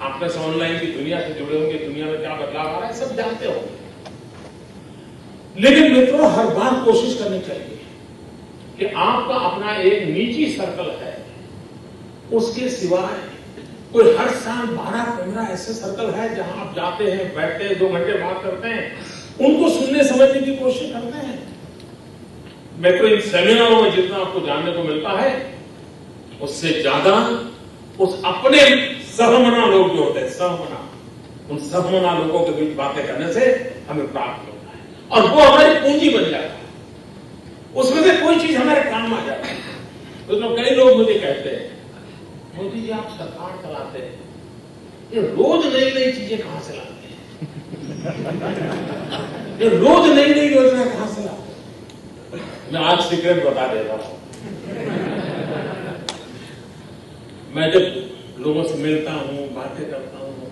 आप में से ऑनलाइन की दुनिया से जुड़े होंगे, दुनिया में क्या बदलाव आ रहा है सब जानते होंगे। लेकिन मित्रों, हर बार कोशिश करनी चाहिए कि आपका अपना एक निजी सर्कल है, उसके सिवाय कोई हर साल 12-15 ऐसे सर्कल है जहां आप जाते हैं, बैठते हैं, 2 घंटे बात करते हैं, उनको सुनने समझने की कोशिश करते हैं। मैं तो इन सेमिनारों में जितना आपको जानने को मिलता है, उससे ज्यादा उस अपने सहमना लोग जो होते हैं, सहमना, उन सहमना लोगों के बीच बातें करने से हमें प्राप्त होता है, और वो हमारी पूंजी बन जाता है। उसमें से कोई चीज हमारे काम आ जाती है। तो कई लोग मुझे कहते हैं, मोदी जी आप सरकार चलाते हैं, ये रोज नई नई चीजें कहां से लाते हैं? ये रोज नई नई योजना कहां से लाते हैं? मैं आज सीक्रेट बता देता हूं। मैं जब लोगों से मिलता हूं, बातें करता हूं,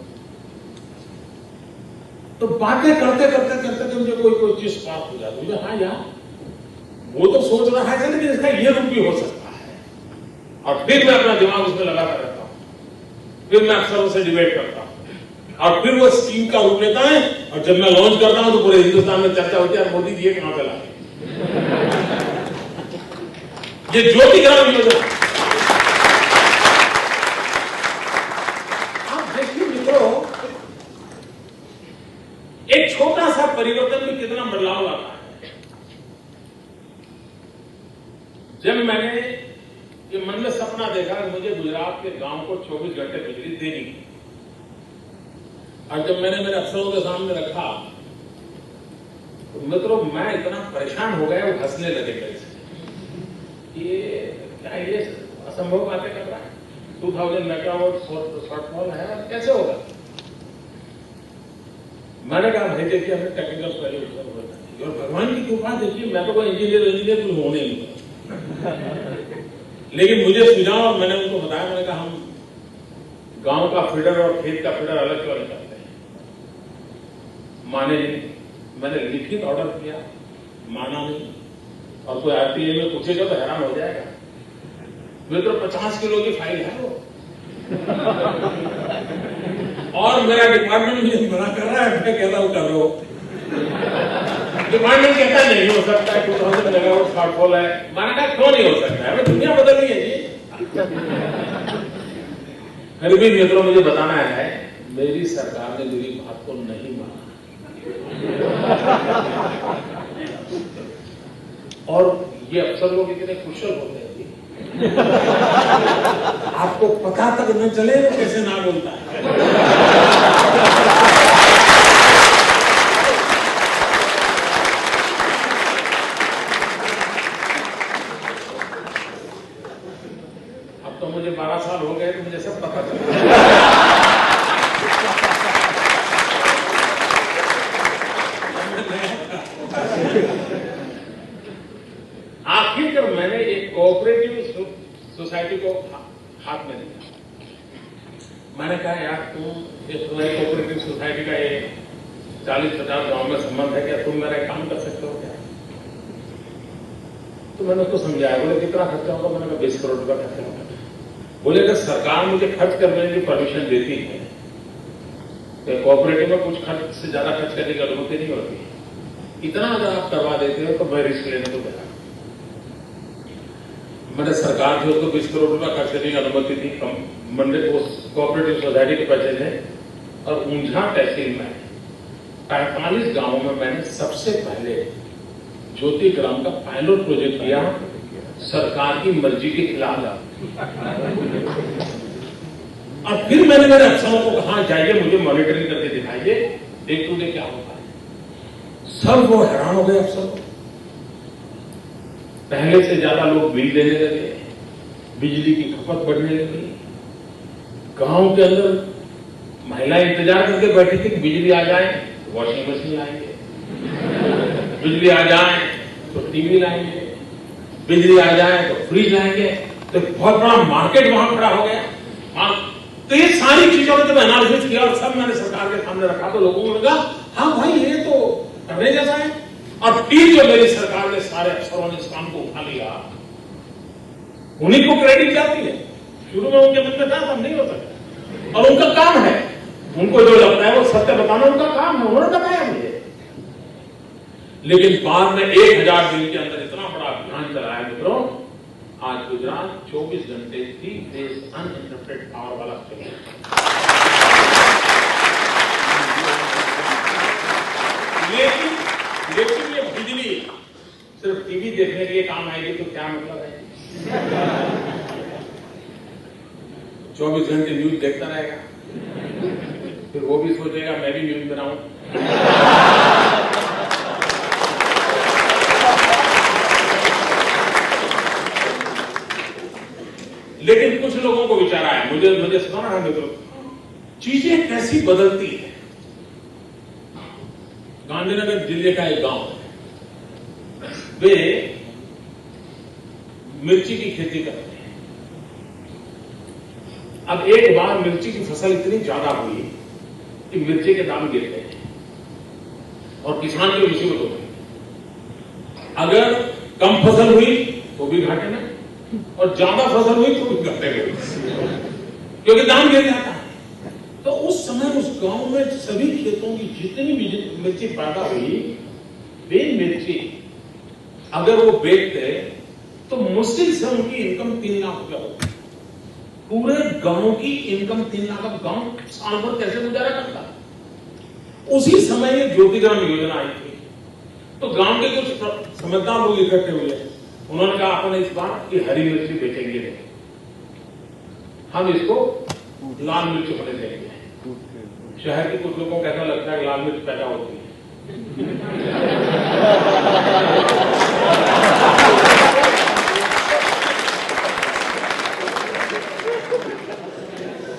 तो बातें करते करते करते मुझे कोई चीज बात हो जाती है। हाँ यार, वो तो सोच रहा है लेकिन इसका ये रूप भी हो सकता है। और फिर मैं अपना दिमाग उसमें लगाता रहता हूं, फिर मैं अक्सर उसे डिबेट करता हूं, और फिर वो स्कीम का रूप लेता है। और जब मैं लॉन्च करता हूं तो पूरे हिंदुस्तान में चर्चा होती है, मोदी जी ये कहां से लाए ये ज्योति ग्राम योजना। आप देखिए मित्रों, एक छोटा सा परिवर्तन में कितना बदलाव आता है। जब मैंने ये मन में सपना देखा कि मुझे गुजरात के गांव को 24 घंटे बिजली देनी, और जब मैंने मेरे अफसरों के सामने रखा, तो मित्रों मैं इतना परेशान हो गया, वो हंसने लगे मेरे से। ये क्या, ये असंभव बातें कर रहा है, 2000 मेगावाट शॉर्टफॉल है, कैसे होगा? मैंने कहा भाई देखिए, हमें टेक्निकल सोल्यूशन होना चाहिए, और भगवान की कृपा देखिए, मैं तो कोई इंजीनियर कुछ होने नहीं लेकिन मुझे सुझाव, और मैंने उनको बताया, मैंने कहा हम गांव का फीडर और खेत का फीडर अलग क्यों नहीं करते हैं? माने नहीं। मैंने लिखित ऑर्डर किया, माना नहीं, और कोई आरटीए में पूछेगा तो हैरान हो जाएगा। मित्रों 50 किलो की फाइल है वो, और मेरा डिपार्टमेंट मुझे मना कर रहा है, मैं कहता हूं करो। डिपार्टमेंट कहता नहीं हो सकता है, 2000 मेगावाट शॉर्टफॉल है। मैंने कहा क्यों नहीं हो सकता है, दुनिया बदल रही है जी। फिर भी मित्रों मुझे बताना है, मेरी सरकार ने मेरी बात को नहीं माना। और ये अफसर लोग इतने कुशल होते हैं जी, आपको पता तक न चले वो कैसे ना बोलता है। अब तो मुझे 12 साल हो गए, तो मुझे सब पता चला। आखिरकार मैंने एक कोऑपरेटिव सोसाइटी को हाथ में लिया। मैंने कहा यार तुम एक कोऑपरेटिव सोसाइटी का ये 40-50 गांव में संबंध है, क्या तुम मेरा काम कर सकते हो क्या? तो मैंने उसको समझाया। बोले कितना खर्चा होगा? मैंने कहा 20 करोड़ रुपया खर्चा होगा। बोले अगर सरकार मुझे खर्च करने की परमिशन देती है तो कोऑपरेटिव में कुछ खर्च से ज्यादा खर्च करने की अनुमति नहीं होती। इतना अगर आप करवा देते हो तो मैं रिस्क लेने को तैयार। मैंने सरकार से उसको 20 करोड़ रुपया खर्च करने की अनुमति दी कोऑपरेटिव सोसाइटी के पैसे थे। और ऊंझा तहसील में 45 गांवों में मैंने सबसे पहले ज्योति ग्राम का पायलट प्रोजेक्ट किया, सरकार की मर्जी के खिलाफ। और फिर मैंने मेरे अफसरों को कहा, जाइए मुझे मॉनिटरिंग करके दिखाइए, देख टू डे क्या होता है। सब वो हैरान हो गए अफसर। पहले से ज्यादा लोग बिल देने लगे, बिजली की खपत बढ़ने लगी। गांव के अंदर महिलाएं इंतजार करके बैठी थी कि बिजली आ जाए तो वॉशिंग मशीन लाएंगे, बिजली आ जाए तो टीवी लाएंगे, बिजली आ जाए तो फ्रिज लाएंगे। तो बहुत बड़ा मार्केट वहां खड़ा हो गया। तो ये सारी चीजों में जब एनालिसिस किया और सब मैंने सरकार के सामने रखा तो लोगों को लगा, हाँ भाई ये तो करने जैसा है। और फिर जो मेरी सरकार ने सारे अफसरों ने इस काम को उठा लिया, उन्हीं को क्रेडिट जाती है। शुरू में उनके मन में था सब नहीं हो सकता, और उनका काम है, उनको जो लगता है वो सत्य बताना उनका काम है, उन्होंने बताया मुझे। लेकिन बाद में 1000 दिन के अंदर इतना बड़ा अभियान चलाया मित्रों, आज गुजरात 24 घंटे 3 फेज अनइंटरप्टेड पावर वाला चल रहा है। लेकिन ये बिजली सिर्फ टीवी देखने के लिए काम आएगी तो क्या मतलब है? 24 घंटे न्यूज देखता रहेगा, फिर वो भी सोचेगा मैं भी न्यूज बनाऊं। लेकिन कुछ लोगों को विचार आया, मुझे सुना है मित्रों, चीजें कैसी बदलती है। गांधीनगर जिले का एक गांव है, वे मिर्ची की खेती करते हैं। अब एक बार मिर्ची की फसल इतनी ज्यादा हुई कि मिर्ची के दाम गिर गए और किसान की मुसीबत हो गई। अगर कम फसल हुई तो भी घाटे में, और ज्यादा फसल हुई तो भी घाटे में, क्योंकि दाम गिर जाता है। तो उस समय उस गांव में सभी खेतों की जितनी भी मिर्ची पैदा हुई, वे मिर्ची अगर वो बेचते तो मुश्किल से उनकी इनकम 3 लाख रुपया होती। पूरे गांव की इनकम 3 लाख। अब गांव साल भर कैसे गुजारा करता? उसी समय ये ज्योति ग्राम योजना आई थी। तो गांव के कुछ समझदार लोग इकट्ठे हुए, उन्होंने कहा अपन इस बार की हरी मिर्ची बेचेंगे नहीं, हम इसको लाल मिर्च होने देंगे। शहर के कुछ लोगों को ऐसा लगता है कि लाल मिर्च पैदा होती है।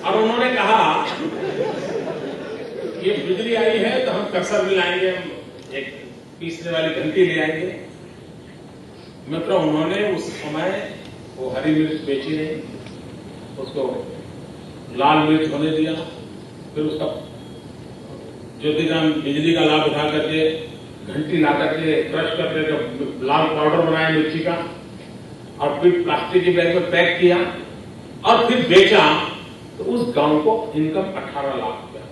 और उन्होंने कहा ये बिजली आई है तो हम कसर भी लाएंगे, हम एक पीसने वाली घंटी ले आएंगे। मित्रों, उन्होंने उस समय वो हरी मिर्च बेची नहीं, उसको लाल मिर्च होने दिया। फिर उसका ज्योति ग्राम बिजली का लाभ उठा करके घंटी ला करके क्रश करके लाल पाउडर बनाया मिर्ची का, और फिर प्लास्टिक के बैग में पैक किया और फिर बेचा। तो उस गांव को इनकम 18 लाख रुपया।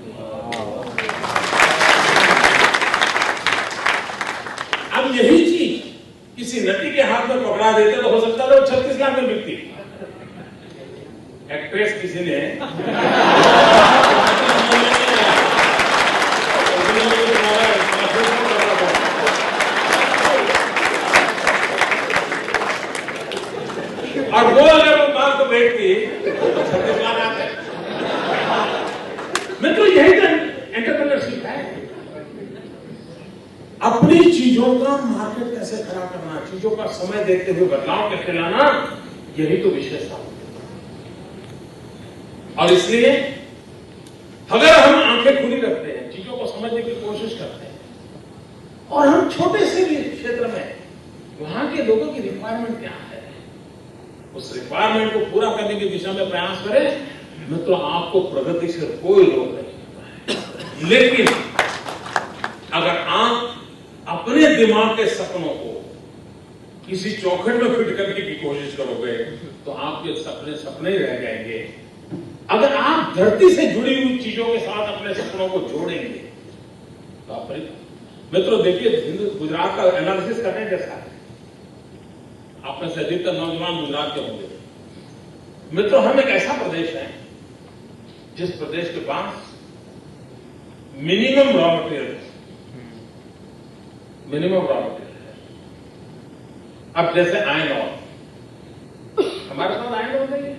अब यही चीज किसी नटी के हाथ में पकड़ा देते तो हो सकता था वो 36 लाख में बिकती। एक्ट्रेस किसी ने और वो अगर वो बात को बैठती तो 36 लाख आते। मित्रों, यही तो एंटरप्रेन्योरशिप है। अपनी चीजों का मार्केट कैसे खड़ा करना, चीजों का समय देखते हुए बदलाव कैसे लाना, यही तो विशेषता है। और इसलिए अगर हम आंखें खुली रखते हैं, चीजों को समझने की कोशिश करते हैं, और हम छोटे से भी क्षेत्र में वहां के लोगों की रिक्वायरमेंट क्या है, उस रिक्वायरमेंट को पूरा करने की दिशा में प्रयास करें, मित्रों आपको प्रगति से कोई रोक नहीं सकता है। लेकिन अगर आप अपने दिमाग के सपनों को किसी चौखट में फिट करने की कोशिश करोगे तो आपके सपने सपने ही रह जाएंगे। अगर आप धरती से जुड़ी हुई चीजों के साथ अपने सपनों को जोड़ेंगे तो आप। मित्रों देखिए, गुजरात का एनालिसिस करने जैसा है। आप में से अधिकतर नौजवान गुजरात के होंगे। मित्रों, हम एक ऐसा प्रदेश है जिस प्रदेश के पास मिनिमम रॉ मटेरियल है। अब जैसे आयरन ऑर, हमारे पास आयरन ऑर नहीं है,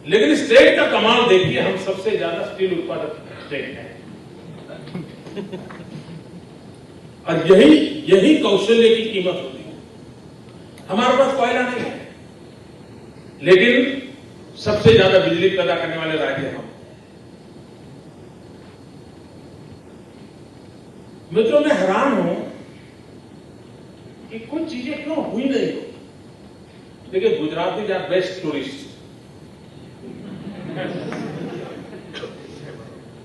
लेकिन स्टेट का कमाल देखिए, हम सबसे ज्यादा स्टील उत्पादक स्टेट है। और यही कौशल्य की कीमत होती है। हमारे पास कोयला नहीं है, लेकिन सबसे ज्यादा बिजली पैदा करने वाले राज्य हम। मित्रों, मैं हैरान हूं कि कुछ चीजें क्यों हुई नहीं। देखिए, Gujarati are best tourist,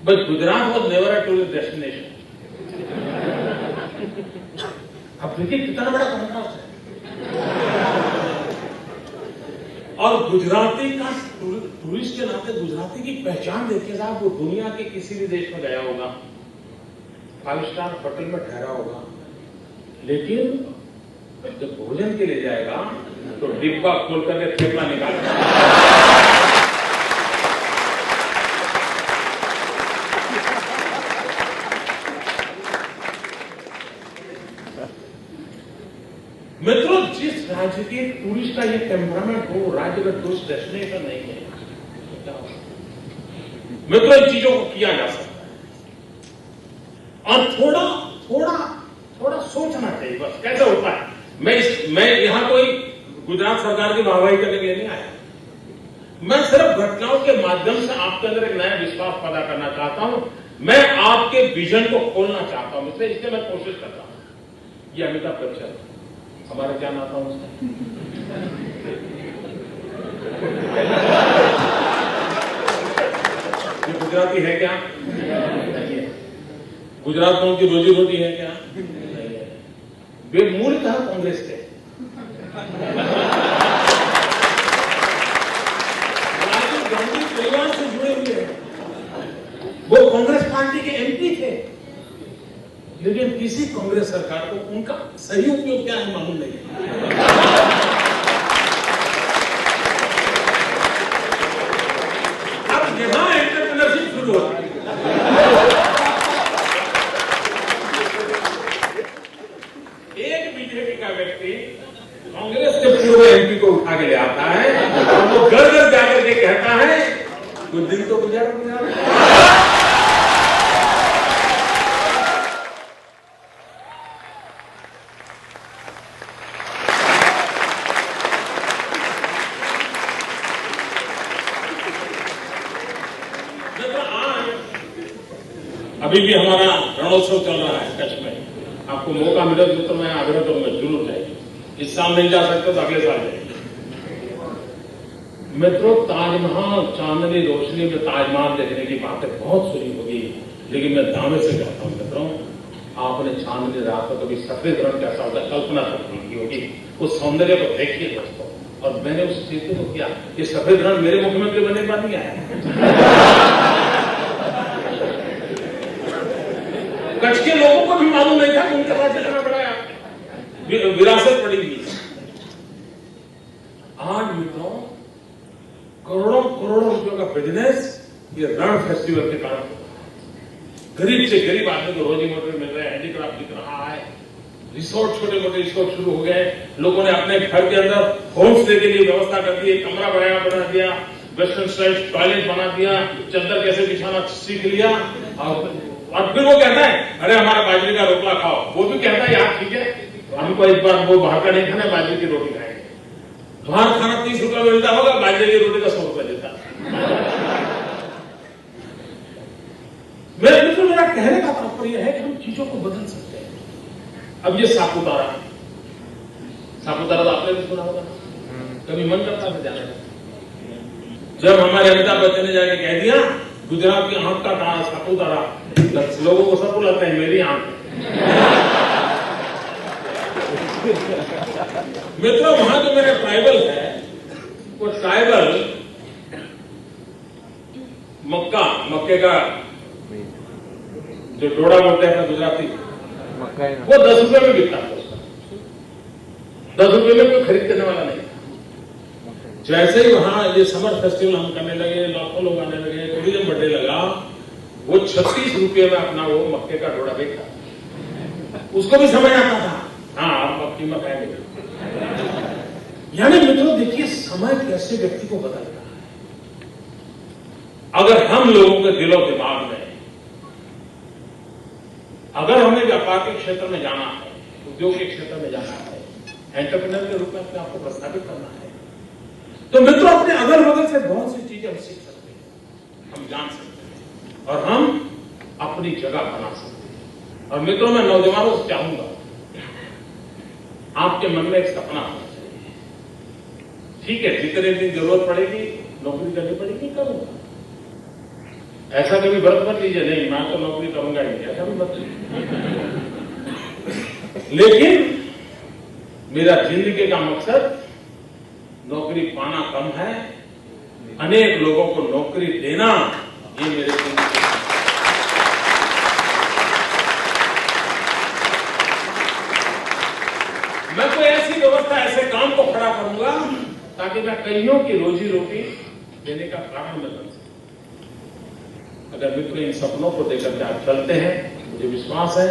but Gujarat was never a tourist destination. अब देखिए कितना बड़ा कॉन्ट्रास्ट है। और गुजराती का टूरिस्ट के नाते गुजराती की पहचान देखिए साहब, वो दुनिया के किसी भी देश में गया होगा, 5 स्टार होटल में ठहरा होगा, लेकिन जब भोजन के लिए जाएगा तो डिब्बा खोल करके थेपला निकालेगा। मित्रों, जिस राज्य के टूरिस्ट का ये टेम्परामेंट हो, राज्य का टूरिस्ट डेस्टिनेशन नहीं है। मित्रों, इन चीजों को किया जा सकता है और थोड़ा सोचना चाहिए। बस कैसे होता है। मैं यहां कोई गुजरात सरकार की वाहवाही करने के लिए नहीं आया। मैं सिर्फ घटनाओं के माध्यम से आपके अंदर एक नया विश्वास पैदा करना चाहता हूं। मैं आपके विजन को खोलना चाहता हूं, इसलिए मैं कोशिश करता हूं। ये अमिताभ बच्चन, हमारे क्या नाता हूं उसका, ये गुजराती है क्या? नहीं है। गुजरात में उनकी रोजी रोटी है क्या? नहीं है। वे मूलतः कांग्रेस थे। राजीव गांधी परिवार से जुड़े हुए हैं। वो कांग्रेस पार्टी के एमपी थे, लेकिन किसी कांग्रेस सरकार को उनका सही उपयोग क्या है मालूम नहीं। अब यहां एंटरप्रेन्योरशिप शुरू होती है। एक बीजेपी का व्यक्ति कांग्रेस के पूर्व एमपी को उठा के ले आता है और वो घर घर जाकर के कहता है कुछ दिन तो गुजारा। अभी भी हमारा रणोत्सव चल रहा है कच्छ में। आपको मौका मिले तो मैं आग्रह करूंगा, जरूर जाइए। इस साल नहीं जा सकते तो अगले साल जाइए। मित्रों, ताजमहल चांदनी रोशनी में ताजमहल देखने की बातें बहुत सुनी होगी, लेकिन मैं दावे से कहता हूं मित्रों, आपने चांदनी रात में कभी सफेद रंग कैसा होता है कल्पना नहीं की होगी। उस सौंदर्य को देखिए दोस्तों। और मैंने उस चीज को किया कि सफेद रंग मेरे मुख्यमंत्री बनने का नहीं आया। कच्छ के लोगों को भी मालूम नहीं था कि उनके पास इतना बड़ा विरासत पड़ी हुई। आज मित्रों, करोड़ों रुपयों का बिजनेस ये रण फेस्टिवल के कारण होगा। गरीब से गरीब आदमी को रोजी रोटी मिल रहे हैं, हैंडीक्राफ्ट दिख रहा है, रिसोर्ट छोटे मोटे रिसोर्ट शुरू हो गए। लोगों ने अपने घर के अंदर होम स्टे के लिए व्यवस्था कर दी, कमरा बना दिया, वेस्टर्न स्टाइल टॉयलेट बना दिया, चद्दर कैसे बिछाना सीख लिया। और फिर वो कहता है अरे हमारा बाजरे का रोटला खाओ। वो भी कहता है यार ठीक है, हमको एक बार वो बाहर का नहीं खाना, बाजरे की रोटी खाएंगे। बाहर खाना 30 रुपए मिलता होगा, बाजरे की रोटी का 100 रुपए देता। मेरा कहने का तात्पर्य है कि हम चीजों को बदल सकते हैं। अब ये सापुतारा तो आपने भी सुना होगा, कभी मन करता था जाने का। जब हमारे अमिताभ बच्चन ने जाके कह दिया गुजरात की आंख का तारा सापुतारा, लोगों को सब बुलाते हैं मेरी आंख। मित्रों, वहां जो मेरा ट्राइबल है, वो ट्राइबल मक्के का जो डोडा बोलते हैं गुजराती, वो 10 रुपए में बिकता है। 10 रुपए में कोई खरीद करने वाला नहीं था। जैसे ही वहां ये समर फेस्टिवल हम करने लगे, लाखों लोग आने लगे, टूरिज्म बढ़ने लगा, वो 36 रुपये में अपना वो मक्के का डोडा बेचा। उसको भी समझ आता था, हाँ आप अब कीमत आएंगे। यानी मित्रों देखिए समय कैसे व्यक्ति को बदलता है। अगर हम लोगों के दिलो दिमाग में, अगर हमें व्यापार के क्षेत्र में जाना है, उद्योग के क्षेत्र में जाना है, एंटरप्रेन्योर के रूप में अपने आपको प्रस्तावित करना है, तो मित्रों अपने अगल बगल से बहुत सी चीजें हम सीख सकते हैं, हम जान सकते हैं और हम अपनी जगह बना सकते हैं। और मित्रों मैं नौजवानों से चाहूंगा, आपके मन में एक सपना होना चाहिए। ठीक है, जितने दिन जरूरत पड़ेगी नौकरी करनी पड़ेगी, करूंगा। ऐसा कभी व्रत मत लीजिए, नहीं मैं तो नौकरी करूंगा ही, ऐसा भी मत लीजिए। लेकिन मेरा जिंदगी का मकसद नौकरी पाना कम है, अनेक लोगों को नौकरी देना, ये मेरे जिंदगी का। मैं कोई ऐसी व्यवस्था, ऐसे काम को खड़ा करूंगा ताकि मैं कईयों की रोजी रोटी देने का कारण मैं बन सकूं। अगर मित्र इन सपनों को देकर के आप चलते हैं, मुझे विश्वास है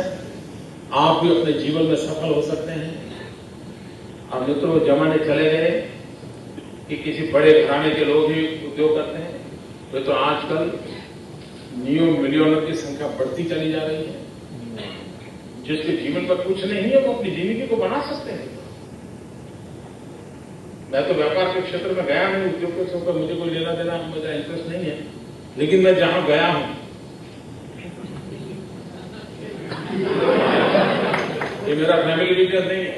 आप भी अपने जीवन में सफल हो सकते हैं। और मित्रों जमाने चले गए कि किसी बड़े घराने के लोग ही उद्योग करते हैं, वे तो आजकल मिलियनर की संख्या बढ़ती चली जा रही है। जिसके जीवन पर कुछ नहीं है वो अपनी जिंदगी को बना सकते हैं। मैं तो व्यापार के क्षेत्र में गया नहीं, उद्योग के क्षेत्र में मुझे कोई लेना देना, मुझे इंटरेस्ट नहीं है, लेकिन मैं जहां गया हूं ये मेरा फैमिली बिजनेस नहीं है।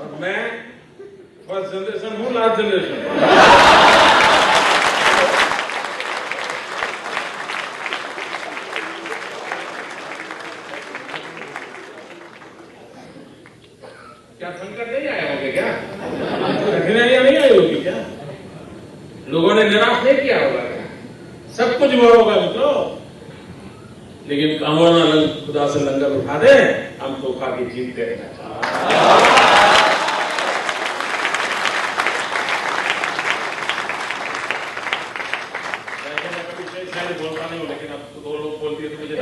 और मैं फर्स्ट जनरेशन हूं, लास्ट जनरेशन हूं। क्या संकट नहीं आए होंगे, क्या कठिनाइयां नहीं आई होगी, क्या लोगों ने निराश नहीं किया होगा, क्या सब कुछ हुआ होगा मित्रों। लेकिन कामना खुदा से लंगर उठा दे, हम तो खा के जीत गए। कभी बोलता नहीं हूं, लेकिन अब तो 2 लोग बोलती है तो मुझे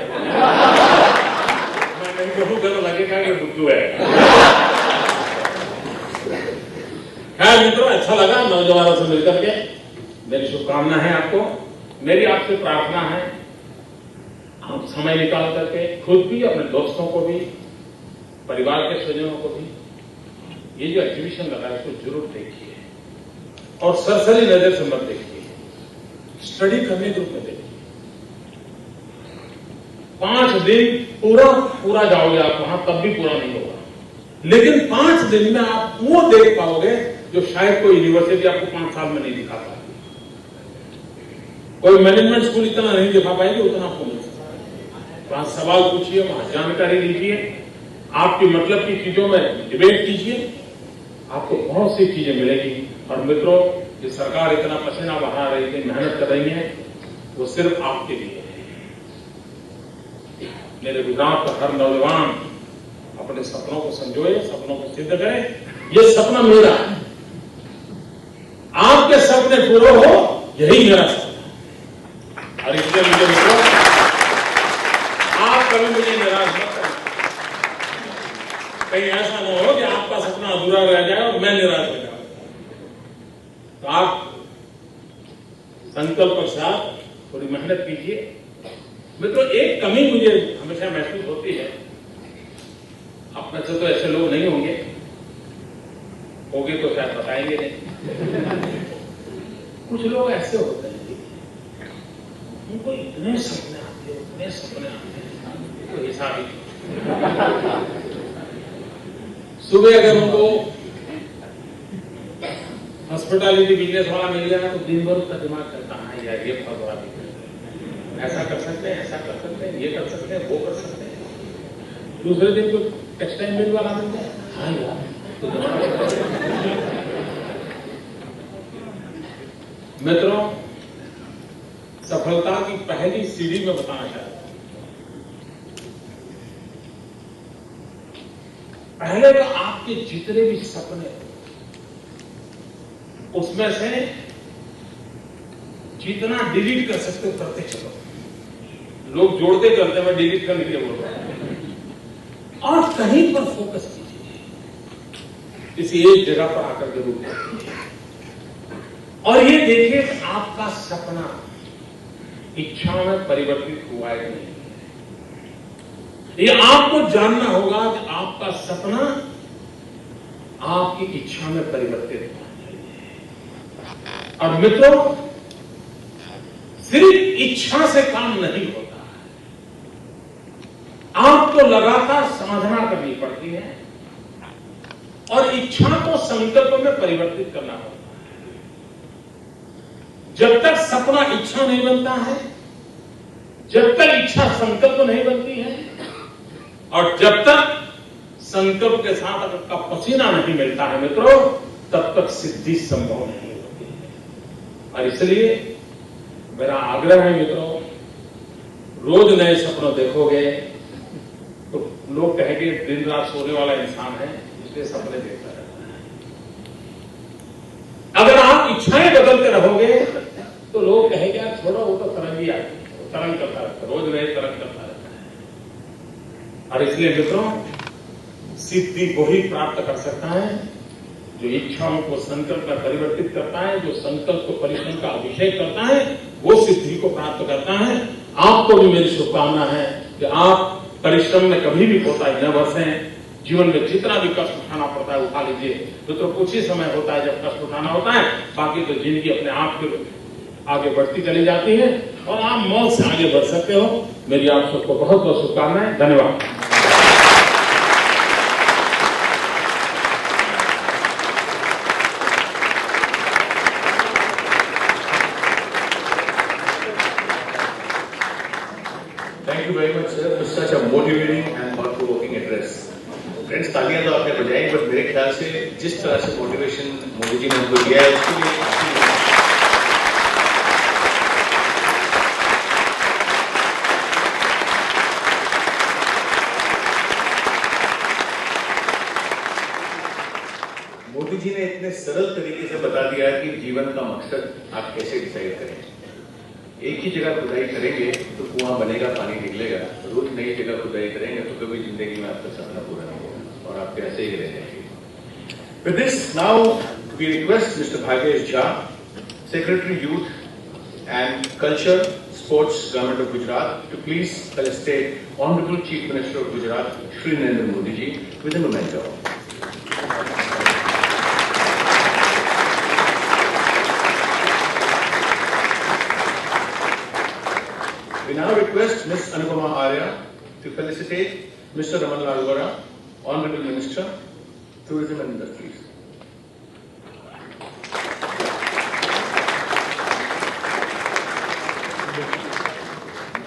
मैं नहीं कहूंगा तो लगेगा कि बुद्धू है। खैर मित्रों अच्छा लगा नौजवानों से मिलकर के, मेरी शुभकामना है आपको। मेरी आपसे प्रार्थना है आप समय निकाल करके खुद भी, अपने दोस्तों को भी, परिवार के स्वजनों को भी ये जो एग्जीबिशन लगा है इसको जरूर देखिए और सरसरी नजर से मत देखिए, स्टडी करने के रूप में देखिए। 5 दिन पूरा जाओगे आप वहां, तब भी पूरा नहीं होगा, लेकिन 5 दिन में आप वो देख पाओगे जो शायद कोई यूनिवर्सिटी आपको 5 साल में नहीं दिखा पाएगी, कोई मैनेजमेंट स्कूल इतना नहीं दिखा पाएगी उतना आपको मिल सकता है। वहां सवाल पूछिए, वहां जानकारी लीजिए, आपकी मतलब की चीजों में डिबेट कीजिए, आपको बहुत सी चीजें मिलेगी। और मित्रों ये सरकार इतना पसीना बहा रही है, मेहनत कर रही है, वो सिर्फ आपके लिए है। मेरे गुजरात का हर नौजवान अपने सपनों को संजोए, सपनों को सिद्ध करे। ये सपना मेरा है, आपके सपने पूरे हो, यही मेरा सपना है। और इसलिए मुझे मित्रों आप कभी मुझे निराश मत करें, कहीं ऐसा न हो कि आपका सपना अधूरा रह जाए और मैं निराश हो जाऊं। तो आप संकल्प के साथ थोड़ी मेहनत कीजिए। मित्रों एक कमी मुझे हमेशा महसूस होती है, आप में से तो ऐसे लोग नहीं होंगे तो शायद बताएंगे नहीं। कुछ लोग ऐसे होते हैं उनको इतने सपने आते हैं, कोई हिसाब ही नहीं। सुबह अगर उनको हॉस्पिटैलिटी बिजनेस वाला मिल गया तो दिन भर उसका दिमाग करता है यार ये बहुत बड़ा बिजनेस, ऐसा कर सकते हैं, ऐसा कर सकते हैं, ये कर सकते हैं, वो कर सकते हैं। दूसरे दिन को टेक्सटाइल मिल वाला मिल जाए, हाँ यार तो मित्रों, सफलता की पहली सीढ़ी में बताना चाहता हूं। पहले तो आपके जितने भी सपने, उसमें से जितना डिलीट कर सकते हो करते चलो। लोग जोड़ते चलते, मैं डिलीट करने के लिए बोल रहा हूं। और कहीं पर फोकस कीजिए, किसी एक जगह पर आकर के रुक जाइए और ये देखिए कि आपका सपना इच्छा में परिवर्तित हुआ है नहीं। ये आपको जानना होगा कि आपका सपना आपकी इच्छा में परिवर्तित होना चाहिए। और मित्रों, सिर्फ इच्छा से काम नहीं होता, आपको लगातार साधना करनी पड़ती है और इच्छा को संकल्प में परिवर्तित करना होता है। जब तक सपना इच्छा नहीं बनता है, जब तक इच्छा संकल्प नहीं बनती है और जब तक संकल्प के साथ आपका पसीना नहीं मिलता है मित्रों, तब तक सिद्धि संभव नहीं होती है। और इसलिए मेरा आग्रह है मित्रों, रोज नए सपनों देखोगे तो लोग कहेंगे दिन रात सोने वाला इंसान है, इसलिए सपने देखता रहता है। अगर आप इच्छाएं बदलते रहोगे तो लोग कहेंगे यार छोड़ो, वो तो तरंगी आती है, तरंग करता रहता है, रोज नए तरंग करता रहता है। और इसलिए मित्रों, सिद्धि को ही प्राप्त कर सकता है जो इच्छाओं को संकल्प में परिवर्तित करता है, जो संकल्प को परिश्रम का अभिषेक करता है, वो सिद्धि को प्राप्त करता है। आपको भी मेरी शुभकामना है कि आप परिश्रम में कभी भी कोताही न बरसें। जीवन में जितना भी कष्ट उठाना पड़ता है उठा लीजिए। तो कुछ ही समय होता है जब कष्ट उठाना होता है, बाकी तो जिंदगी अपने आप के आगे बढ़ती चली जाती है और आप मौत से आगे बढ़ सकते हो। मेरी आप सबको बहुत बहुत शुभकामनाएं। धन्यवाद। Thank you very much, sir, for such a motivating and thought-provoking address. Friends, तालियां तो आपने बजाई, बट मेरे ख्याल से जिस तरह से मोटिवेशन मोदी जी ने हमको दिया है, उसके लिए मोदी जी ने इतने सरल तरीके से बता दिया है कि जीवन का मकसद आप कैसे डिसाइड करें। एक ही जगह खुदाई करेंगे तो कुआं बनेगा, पानी निकलेगा। रोज नई जगह खुदाई करेंगे तो कभी जिंदगी में आपका सपना पूरा नहीं होगा और आप ऐसे ही रह जाएंगे। With this, now we request Mr. Bhagesh Jha, Secretary Youth and Culture, Sports, Government of Gujarat, to please felicitate Honorable Chief Minister of Gujarat, Shri Narendra Modi ji, with a memento. We now request Ms. Anupama Arya to felicitate Mr. Raman Lal Gora, Honorable Minister, Tourism and Industries.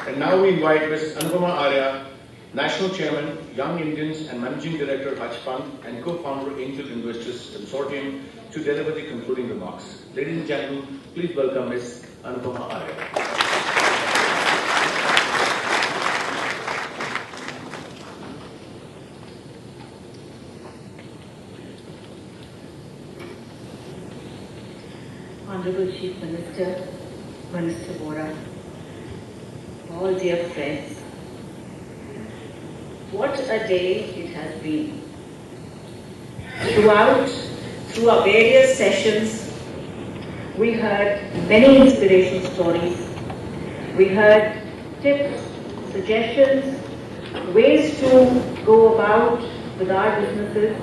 And now we invite Ms. Anupama Arya, National Chairman, Young Indians and Managing Director, Hutch Fund, and co-founder, Angel Investors Consortium, to deliver the concluding remarks. Ladies and gentlemen, please welcome Ms. Anupama Arya. Honorable Chief Minister, Minister Vora, all dear friends, what a day it has been. Through our various sessions, we heard many inspirational stories. We heard tips, suggestions, ways to go about with our businesses,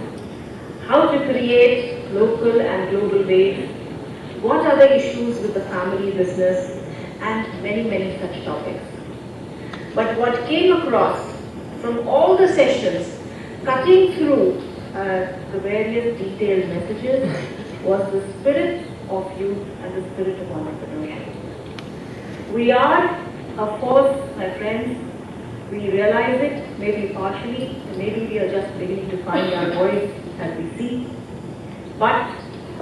how to create local and global ways, what are the issues with the family business, and many, many such topics. But what came across from all the sessions, cutting through the various detailed messages, was the spirit of youth and the spirit of entrepreneurship. We are a force, my friends. We realize it, maybe partially, maybe we are just beginning to find our voice as we see. But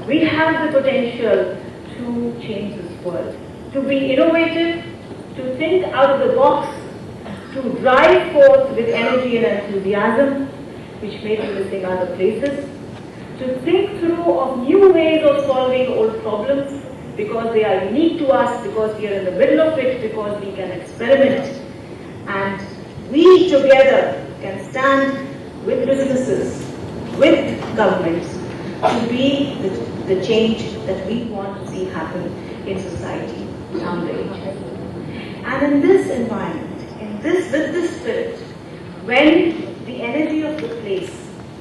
we have the potential to change this world, to be innovative, to think out of the box, to drive forth with energy and enthusiasm, which may be missing other places, to think through of new ways of solving old problems because they are unique to us, because we are in the middle of it, because we can experiment. And we together can stand with businesses, with governments, to be the change that we want to see happen in society someday. And in this environment, with this spirit, when the energy of the place,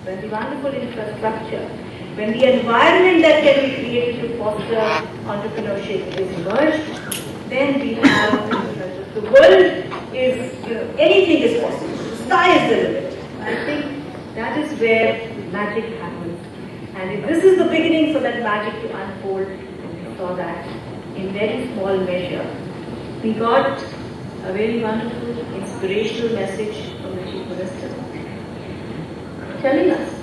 when the wonderful infrastructure, when the environment that can be created to foster entrepreneurship is emerged, then we have the world is, anything is possible. The sky is the limit. I think that is where magic happens. And if this is the beginning for that magic to unfold, and we saw that in very small measure, we got a very wonderful, inspirational message from the Chief Minister, telling us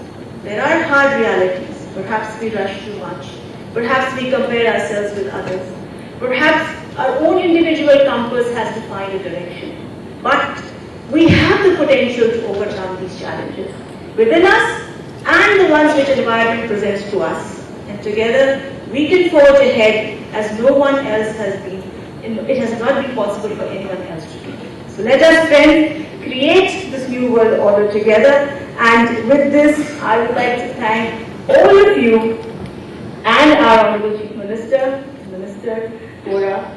there are hard realities. Perhaps we rush too much. Perhaps we compare ourselves with others. Perhaps our own individual compass has to find a direction. But we have the potential to overcome these challenges within us and the ones which environment presents to us. And together we can forge ahead as no one else has been. It has not been possible for anyone else to do. So let us friends create this new world order together. And with this, I would like to thank all of you and our Honorable Chief Minister, Minister Vora,